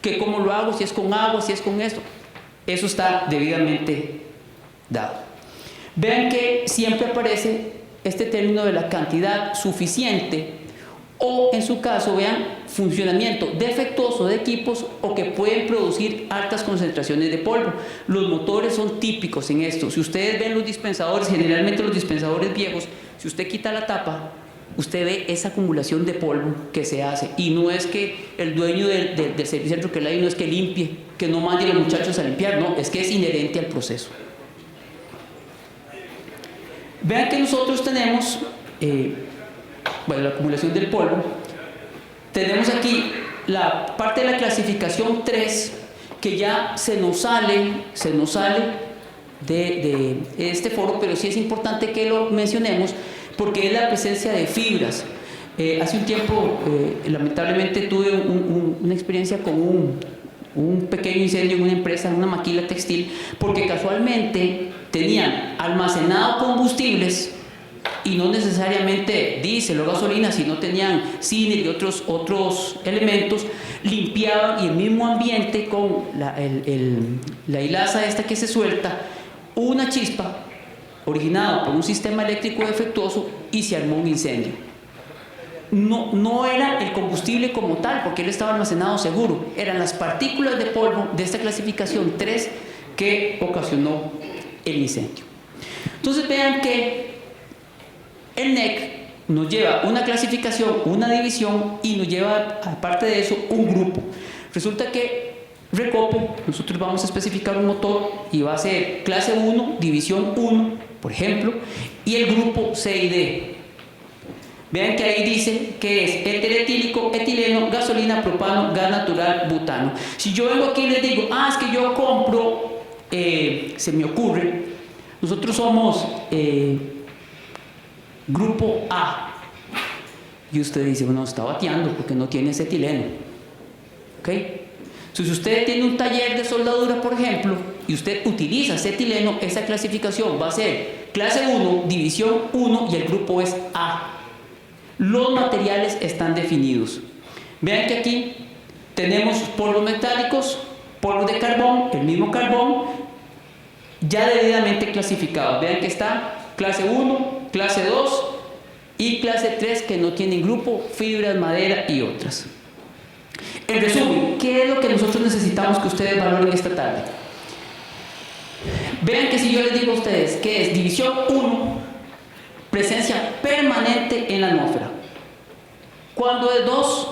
Que cómo lo hago, si es con agua, si es con esto. Eso está debidamente dado. Vean que siempre aparece este término de la cantidad suficiente o, en su caso, vean, funcionamiento defectuoso de equipos o que pueden producir altas concentraciones de polvo. Los motores son típicos en esto. Si ustedes ven los dispensadores, generalmente los dispensadores viejos, si usted quita la tapa, usted ve esa acumulación de polvo que se hace. Y no es que el dueño del servicentro que la hay, no es que limpie, que no mande a los muchachos a limpiar, no, es que es inherente al proceso. Vean que nosotros tenemos la acumulación del polvo. Tenemos aquí la parte de la clasificación 3 que ya se nos sale de este foro, pero sí es importante que lo mencionemos porque es la presencia de fibras. Hace un tiempo lamentablemente tuve una experiencia con un pequeño incendio en una empresa, en una maquila textil, porque casualmente tenían almacenado combustibles y no necesariamente diésel o gasolina, sino tenían cine y otros elementos, limpiaban y el mismo ambiente con la hilaza esta que se suelta, una chispa originada por un sistema eléctrico defectuoso y se armó un incendio. No era el combustible como tal, porque él estaba almacenado seguro, eran las partículas de polvo de esta clasificación 3 que ocasionó el incendio. Entonces vean que el NEC nos lleva una clasificación, una división y nos lleva, aparte de eso, un grupo. Resulta que Recopo, nosotros vamos a especificar un motor y va a ser clase 1, división 1, por ejemplo, y el grupo C y D. Vean que ahí dice que es éter etílico, etileno, gasolina, propano, gas natural, butano. Si yo vengo aquí y les digo, es que yo compro, se me ocurre, nosotros somos grupo A. Y usted dice, bueno, está bateando porque no tiene ese etileno. ¿Ok? Entonces, si usted tiene un taller de soldadura, por ejemplo, y usted utiliza ese etileno, esa clasificación va a ser clase 1, división 1 y el grupo es A. Los materiales están definidos. Vean que aquí tenemos polvos metálicos, polvos de carbón, el mismo carbón, ya debidamente clasificados. Vean que está clase 1, clase 2 y clase 3 que no tienen grupo, fibras, madera y otras. En resumen, ¿qué es lo que nosotros necesitamos que ustedes valoren esta tarde? Vean que si yo les digo a ustedes que es división 1, presencia permanente en la atmósfera. Cuando es 2,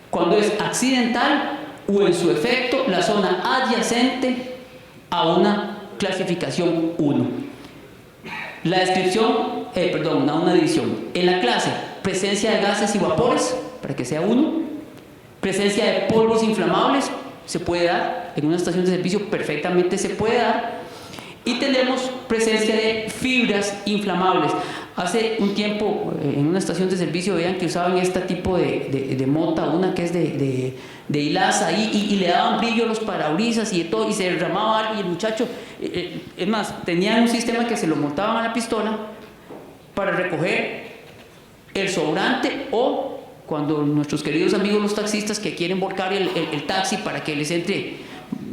cuando es accidental o en su efecto la zona adyacente a una clasificación 1. La descripción, a una división. En la clase, presencia de gases y vapores, para que sea 1. Presencia de polvos inflamables, se puede dar. En una estación de servicio perfectamente se puede dar. Y tenemos presencia de fibras inflamables. Hace un tiempo en una estación de servicio vean que usaban este tipo de mota, una que es de hilaza y le daban brillo a los parabrisas y de todo y se derramaba y el muchacho, es más, tenían un sistema que se lo montaban a la pistola para recoger el sobrante o cuando nuestros queridos amigos los taxistas que quieren volcar el taxi para que les entre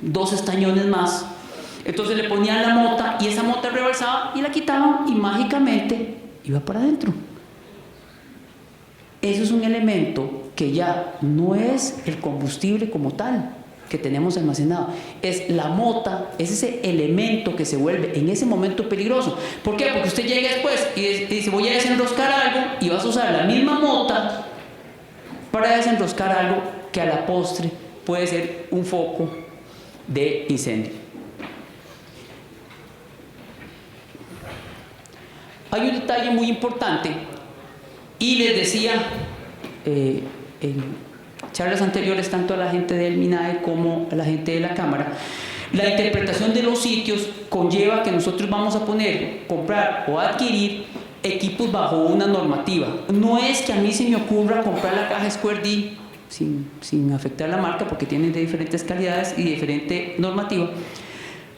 2 estañones más. Entonces le ponían la mota y esa mota rebalsaba y la quitaban y mágicamente iba para adentro. Eso es un elemento que ya no es el combustible como tal que tenemos almacenado. Es la mota, es ese elemento que se vuelve en ese momento peligroso. ¿Por qué? Porque usted llega después y dice voy a desenroscar algo y vas a usar la misma mota para desenroscar algo que a la postre puede ser un foco de incendio. Hay un detalle muy importante y les decía en charlas anteriores tanto a la gente del MINAE como a la gente de la Cámara, la interpretación de los sitios conlleva que nosotros vamos a comprar o adquirir equipos bajo una normativa. No es que a mí se me ocurra comprar la caja Square D sin afectar la marca porque tienen de diferentes calidades y diferente normativa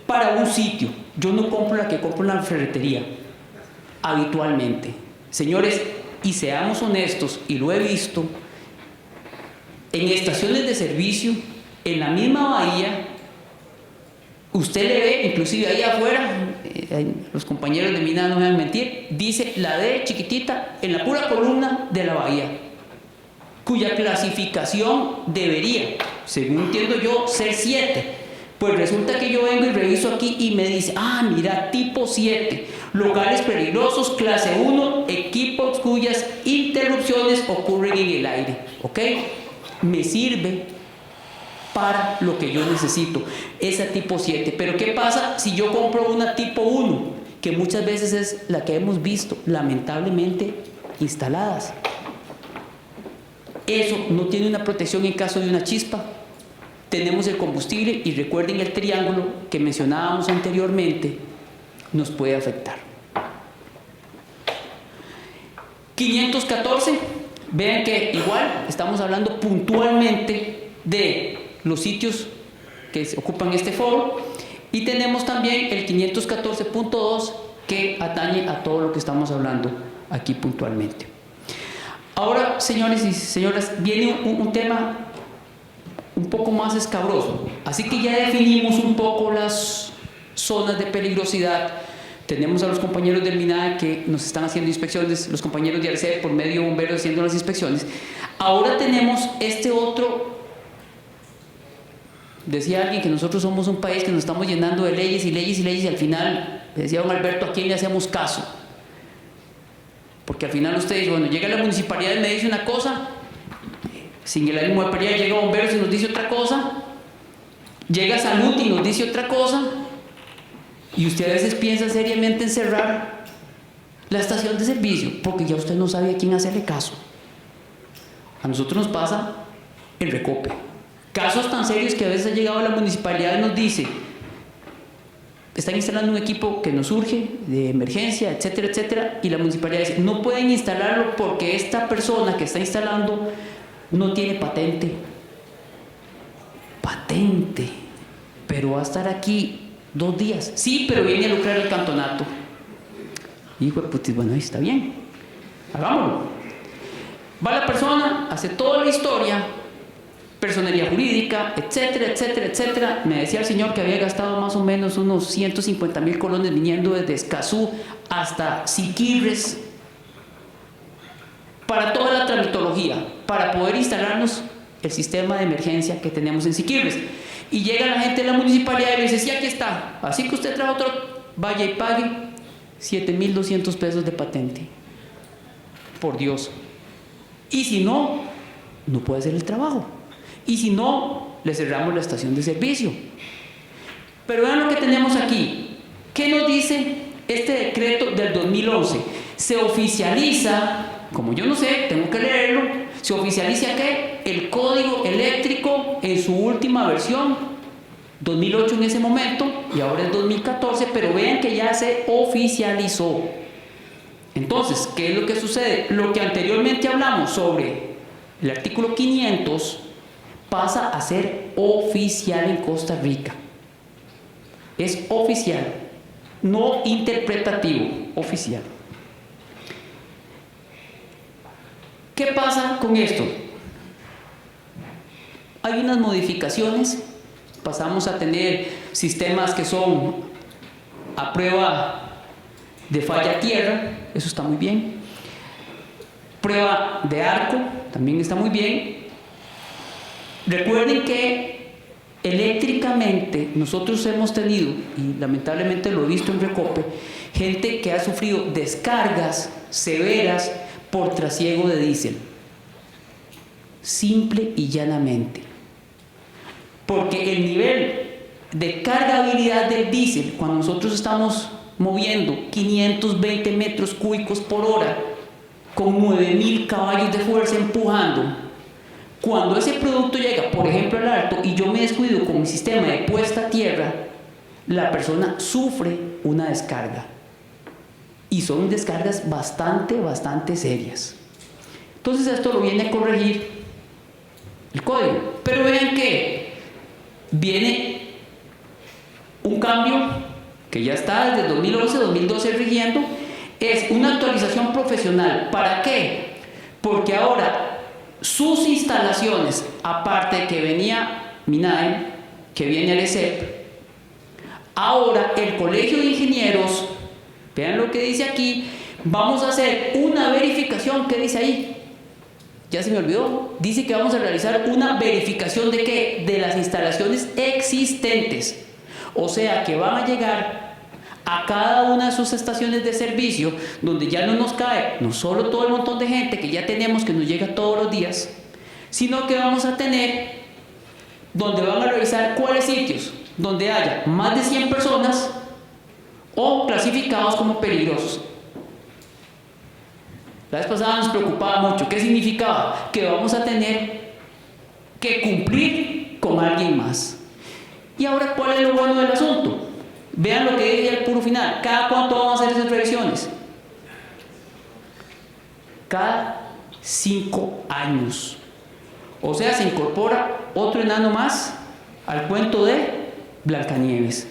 para un sitio. Yo no compro la que compro en la ferretería habitualmente. Señores, y seamos honestos, y lo he visto en estaciones de servicio en la misma bahía, usted le ve, inclusive ahí afuera, los compañeros de Mina no me van a mentir, dice la D chiquitita en la pura columna de la bahía, cuya clasificación debería, según entiendo yo, ser 7. Pues resulta que yo vengo y reviso aquí y me dice, mira, tipo 7, locales peligrosos, clase 1, equipos cuyas interrupciones ocurren en el aire. ¿Ok? Me sirve para lo que yo necesito, esa tipo 7. Pero ¿qué pasa si yo compro una tipo 1? Que muchas veces es la que hemos visto, lamentablemente, instaladas. Eso no tiene una protección en caso de una chispa. Tenemos el combustible y recuerden el triángulo que mencionábamos anteriormente, nos puede afectar. 514, vean que igual estamos hablando puntualmente de los sitios que ocupan este foro y tenemos también el 514.2 que atañe a todo lo que estamos hablando aquí puntualmente. Ahora, señores y señoras, viene un tema un poco más escabroso. Así que ya definimos un poco las zonas de peligrosidad. Tenemos a los compañeros del MINAE que nos están haciendo inspecciones, los compañeros de ARCEP por medio de bomberos haciendo las inspecciones. Ahora tenemos este otro. Decía alguien que nosotros somos un país que nos estamos llenando de leyes y leyes y leyes y al final, decía don Alberto, ¿a quién le hacemos caso? porque al final usted dice, bueno, llega la municipalidad y me dice una cosa, sin el ánimo de pelear, llega Bomberos y nos dice otra cosa, llega Salud y nos dice otra cosa, y usted a veces piensa seriamente en cerrar la estación de servicio, porque ya usted no sabe a quién hacerle caso. A nosotros nos pasa el Recope. Casos tan serios que a veces ha llegado a la municipalidad y nos dice, están instalando un equipo que nos urge, de emergencia, etcétera, etcétera, y la municipalidad dice, no pueden instalarlo porque esta persona que está instalando no tiene patente. Patente. Pero va a estar aquí 2 días. Sí, pero viene a lucrar el campeonato. Hijo de putis, bueno, ahí está bien. Hagámoslo. Va la persona, hace toda la historia, personería jurídica, etcétera, etcétera, etcétera. Me decía el señor que había gastado más o menos unos 150,000 colones viniendo desde Escazú hasta Siquirres para toda la tramitología, para poder instalarnos el sistema de emergencia que tenemos en Siquirres. Y llega la gente de la municipalidad y le dice, sí, aquí está, así que usted trae otro, vaya y pague 7,200 pesos de patente. Por Dios. Y si no, no puede hacer el trabajo. Y si no, le cerramos la estación de servicio. Pero vean lo que tenemos aquí. ¿Qué nos dice este decreto del 2011? Se oficializa, como yo no sé, tengo que leerlo, se oficializa ¿qué? El código eléctrico en su última versión, 2008 en ese momento, y ahora es 2014, pero vean que ya se oficializó. Entonces, ¿qué es lo que sucede? Lo que anteriormente hablamos sobre el artículo 500 pasa a ser oficial en Costa Rica. Es oficial, no interpretativo, oficial. ¿Qué pasa con esto? Hay unas modificaciones, pasamos a tener sistemas que son a prueba de falla tierra, eso está muy bien. Prueba de arco, también está muy bien. Recuerden que eléctricamente nosotros hemos tenido, y lamentablemente lo he visto en Recope, gente que ha sufrido descargas severas por trasiego de diésel. Simple y llanamente. Porque el nivel de cargabilidad del diésel, cuando nosotros estamos moviendo 520 metros cúbicos por hora, con 9,000 caballos de fuerza empujando, cuando ese producto llega, por ejemplo, al alto, y yo me descuido con mi sistema de puesta a tierra, la persona sufre una descarga. Y son descargas bastante serias. Entonces esto lo viene a corregir el código. Pero vean que viene un cambio que ya está desde 2011-2012 rigiendo, es una actualización profesional. ¿Para qué? Porque ahora sus instalaciones, aparte de que venía MINAE, que viene el ESEP, ahora el Colegio de Ingenieros, vean lo que dice aquí, vamos a hacer una verificación. ¿Qué dice ahí? Ya se me olvidó. Dice que vamos a realizar una verificación ¿de qué? De las instalaciones existentes. O sea que van a llegar a cada una de sus estaciones de servicio, donde ya no nos cae no solo todo el montón de gente que ya tenemos, que nos llega todos los días, sino que vamos a tener donde van a revisar cuáles sitios donde haya más de 100 personas o clasificados como peligrosos. La vez pasada nos preocupaba mucho. ¿Qué significaba? Que vamos a tener que cumplir con alguien más. Y ahora, ¿cuál es lo bueno del asunto? Vean lo que dije al puro final. ¿Cada cuánto vamos a hacer esas revisiones? Cada 5 años. O sea, se incorpora otro enano más al cuento de Blancanieves.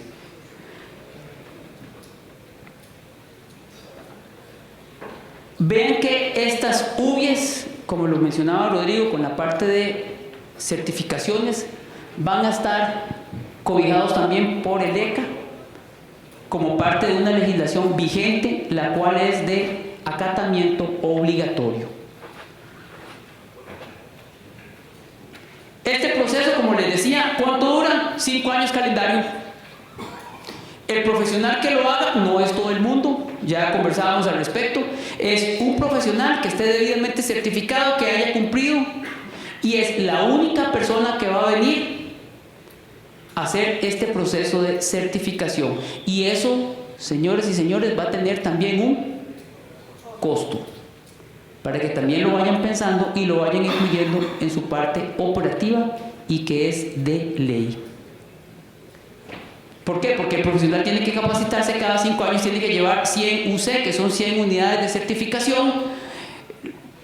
Vean que estas UBIES, como lo mencionaba Rodrigo, con la parte de certificaciones, van a estar cobijados también por el ECA, como parte de una legislación vigente, la cual es de acatamiento obligatorio. Este proceso, como les decía, ¿cuánto dura? 5 años calendario. El profesional que lo haga no es todo el mundo. ya conversábamos al respecto, es un profesional que esté debidamente certificado, que haya cumplido, y es la única persona que va a venir a hacer este proceso de certificación. Y eso, señores y señores, va a tener también un costo, para que también lo vayan pensando y lo vayan incluyendo en su parte operativa y que es de ley. ¿Por qué? Porque el profesional tiene que capacitarse cada 5 años, tiene que llevar 100 UC, que son 100 unidades de certificación.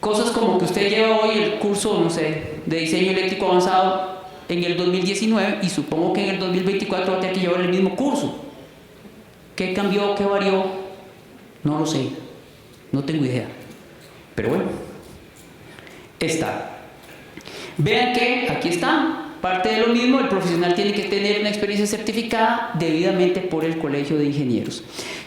Cosas como que usted lleva hoy el curso, no sé, de diseño eléctrico avanzado en el 2019 y supongo que en el 2024 va a tener que llevar el mismo curso. ¿Qué cambió? ¿Qué varió? No lo sé. No tengo idea. Pero bueno, está. Vean que aquí está. Parte de lo mismo, el profesional tiene que tener una experiencia certificada debidamente por el Colegio de Ingenieros.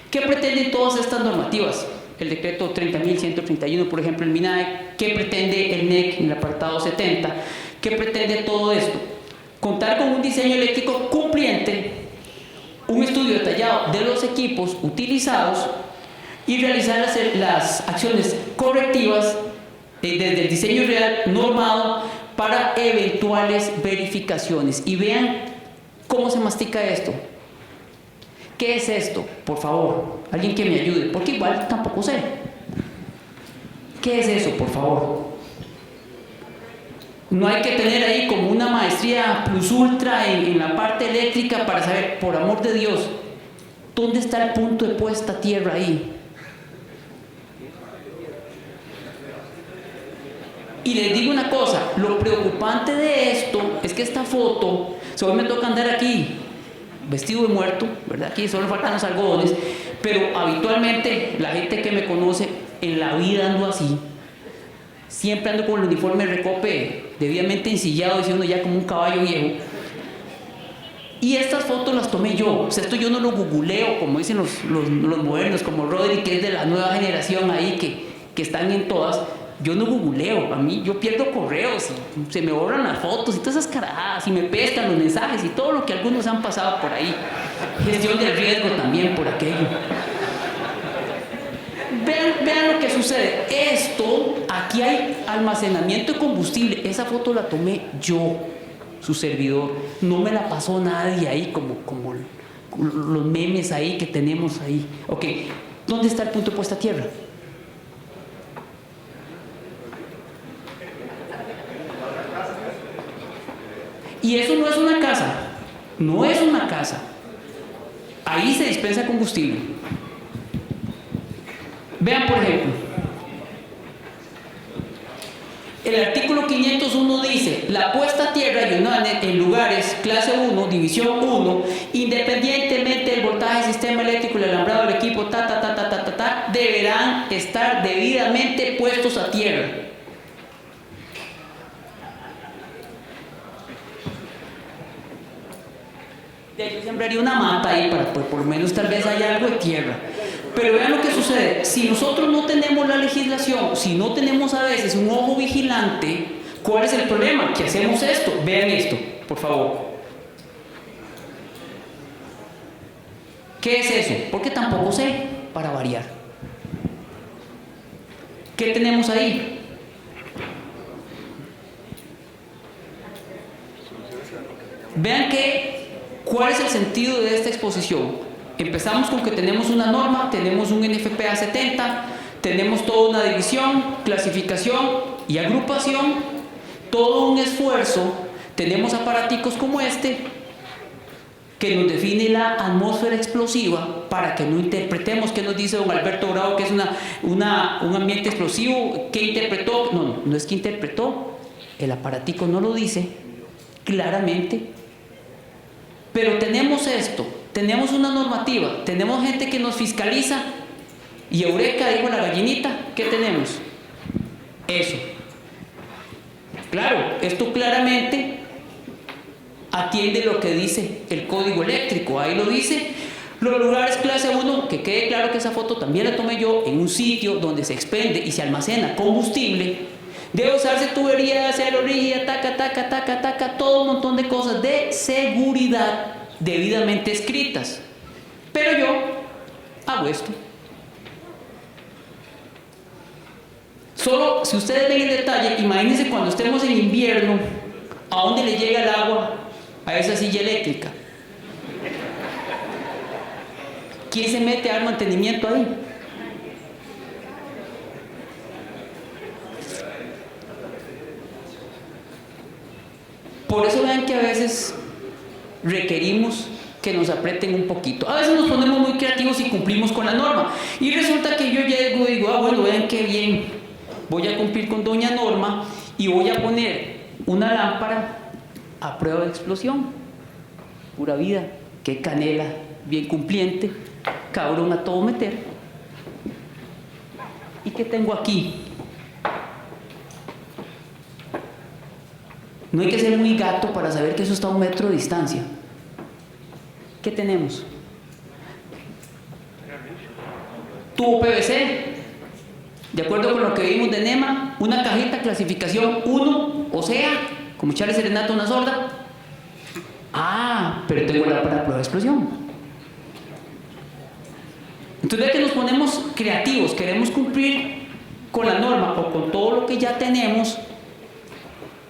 ¿Qué pretenden todas estas normativas? El decreto 30.131, por ejemplo, el MINAE. ¿Qué pretende el NEC en el apartado 70? ¿Qué pretende todo esto? Contar con un diseño eléctrico cumpliente, un estudio detallado de los equipos utilizados y realizar las acciones correctivas desde el diseño real normado para eventuales verificaciones. Y vean cómo se mastica esto. ¿Qué es esto? Por favor, alguien que me ayude, porque igual tampoco sé. ¿Qué es eso, por favor? No hay que tener ahí como una maestría plus ultra en la parte eléctrica para saber, por amor de Dios, ¿dónde está el punto de puesta a tierra ahí? Y les digo una cosa, lo preocupante de esto es que esta foto, hoy me toca andar aquí, vestido de muerto, ¿verdad? Aquí solo faltan los algodones, pero habitualmente la gente que me conoce en la vida ando así, siempre ando con el uniforme de recope debidamente ensillado, diciendo ya como un caballo viejo. Y estas fotos las tomé yo, o sea, esto yo no lo googleo, como dicen los modernos, como Rodri, que es de la nueva generación ahí, que están en todas. Yo no googleo, a mí yo pierdo correos, y se me borran las fotos y todas esas carajadas, y me pescan los mensajes y todo lo que algunos han pasado por ahí. Gestión del riesgo también por aquello. Vean lo que sucede. Esto, aquí hay almacenamiento de combustible. Esa foto la tomé yo, su servidor. No me la pasó nadie ahí, como los memes ahí que tenemos ahí. Ok, ¿dónde está el punto de puesta a tierra? Y eso no es una casa, no es una casa. Ahí se dispensa combustible. Vean, por ejemplo, el artículo 501 dice: la puesta a tierra y UNANE en lugares clase 1, división 1, independientemente del voltaje del sistema eléctrico y el alambrado del equipo, deberán estar debidamente puestos a tierra. Yo sembraría una mata ahí para, pues, por lo menos tal vez haya algo de tierra. Pero vean lo que sucede. Si nosotros no tenemos la legislación, si no tenemos a veces un ojo vigilante, ¿cuál es el problema? Que hacemos esto. Vean esto, por favor. ¿Qué es eso? Porque tampoco sé, para variar. ¿Qué tenemos ahí? Vean ¿cuál es el sentido de esta exposición? Empezamos con que tenemos una norma, tenemos un NFPA 70, tenemos toda una división, clasificación y agrupación, todo un esfuerzo, tenemos aparaticos como este que nos define la atmósfera explosiva para que no interpretemos qué nos dice don Alberto Bravo, que es un ambiente explosivo. ¿Qué interpretó? No es que interpretó, el aparatico no lo dice claramente. Pero tenemos esto, tenemos una normativa, tenemos gente que nos fiscaliza y eureka, dijo la gallinita. ¿Qué tenemos? Eso. Claro, esto claramente atiende lo que dice el código eléctrico. Ahí lo dice. Los lugares clase 1, que quede claro que esa foto también la tomé yo, en un sitio donde se expende y se almacena combustible. Debe usarse tubería de acero rígida, todo un montón de cosas de seguridad debidamente escritas. Pero yo hago esto. Solo si ustedes ven el detalle, imagínense cuando estemos en invierno, ¿a dónde le llega el agua a esa silla eléctrica? ¿Quién se mete a dar mantenimiento ahí? Por eso vean que a veces requerimos que nos aprieten un poquito. A veces nos ponemos muy creativos y cumplimos con la norma. Y resulta que yo llego y digo, bueno, vean qué bien, voy a cumplir con doña Norma y voy a poner una lámpara a prueba de explosión. Pura vida, qué canela, bien cumpliente, cabrón a todo meter. ¿Y qué tengo aquí? No hay que ser muy gato para saber que eso está a 1 metro de distancia. ¿Qué tenemos? Tubo PVC. De acuerdo con lo que vimos de NEMA, una cajita clasificación 1, o sea, como echarle serenata a una sorda. Ah, pero tengo la para prueba de explosión. Entonces ve que nos ponemos creativos, queremos cumplir con la norma o con todo lo que ya tenemos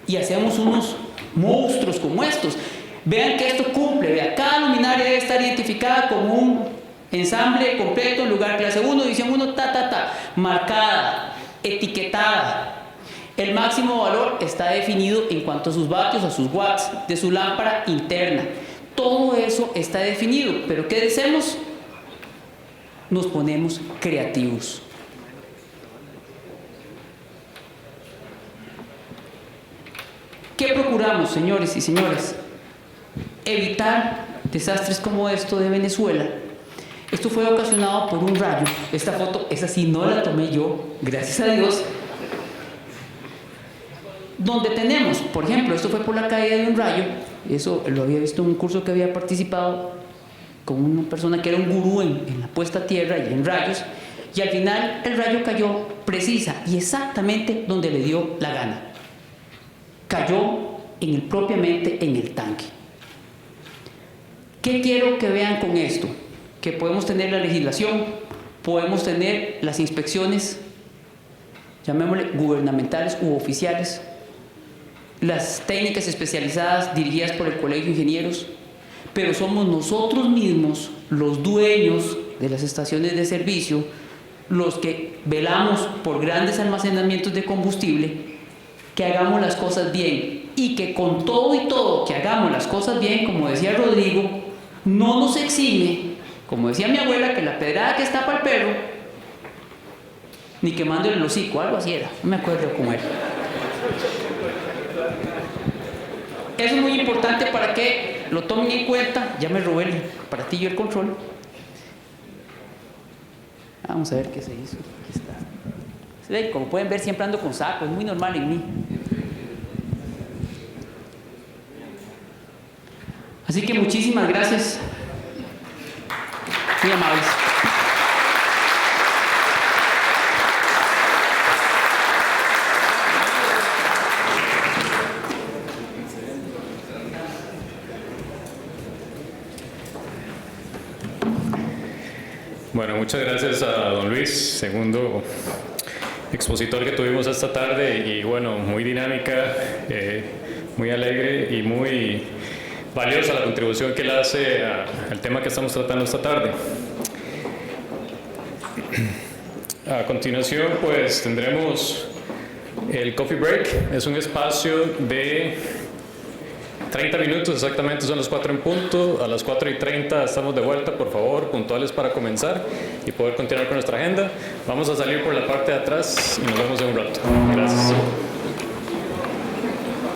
y hacemos unos monstruos como estos. Vean que esto cumple, vean, cada luminaria debe estar identificada como un ensamble completo en lugar clase 1, división 1, marcada, etiquetada. El máximo valor está definido en cuanto a sus vatios, a sus watts de su lámpara interna. Todo eso está definido, pero ¿qué hacemos? Nos ponemos creativos. ¿Qué procuramos, señores y señoras? Evitar desastres como esto de Venezuela. Esto fue ocasionado por un rayo. Esta foto, esa sí no la tomé yo, gracias a Dios. Donde tenemos, por ejemplo, esto fue por la caída de un rayo. Eso lo había visto en un curso que había participado con una persona que era un gurú en la puesta a tierra y en rayos. Y al final el rayo cayó precisa y exactamente donde le dio la gana. Cayó propiamente en el tanque. ¿Qué quiero que vean con esto? Que podemos tener la legislación, podemos tener las inspecciones, llamémosle gubernamentales u oficiales, las técnicas especializadas dirigidas por el Colegio de Ingenieros, pero somos nosotros mismos los dueños de las estaciones de servicio, los que velamos por grandes almacenamientos de combustible, que hagamos las cosas bien y que con todo y todo que hagamos las cosas bien, como decía Rodrigo, no nos exime, como decía mi abuela, que la pedrada que está para el perro, ni quemándole el hocico, algo así era, no me acuerdo cómo era. Eso es muy importante para que lo tomen en cuenta. Ya me robé el aparatillo y el control. Vamos a ver qué se hizo. Aquí está. Como pueden ver, siempre ando con saco, es muy normal en mí. Así que muchísimas gracias. Muy amables. Bueno, muchas gracias a don Luis, segundo expositor que tuvimos esta tarde, y bueno, muy dinámica, muy alegre y muy valiosa la contribución que él hace al tema que estamos tratando esta tarde. A continuación, pues tendremos el coffee break. Es un espacio de 30 minutos exactamente, son las 4 en punto. A las 4:30 estamos de vuelta, por favor, puntuales para comenzar y poder continuar con nuestra agenda. Vamos a salir por la parte de atrás y nos vemos en un rato. Gracias.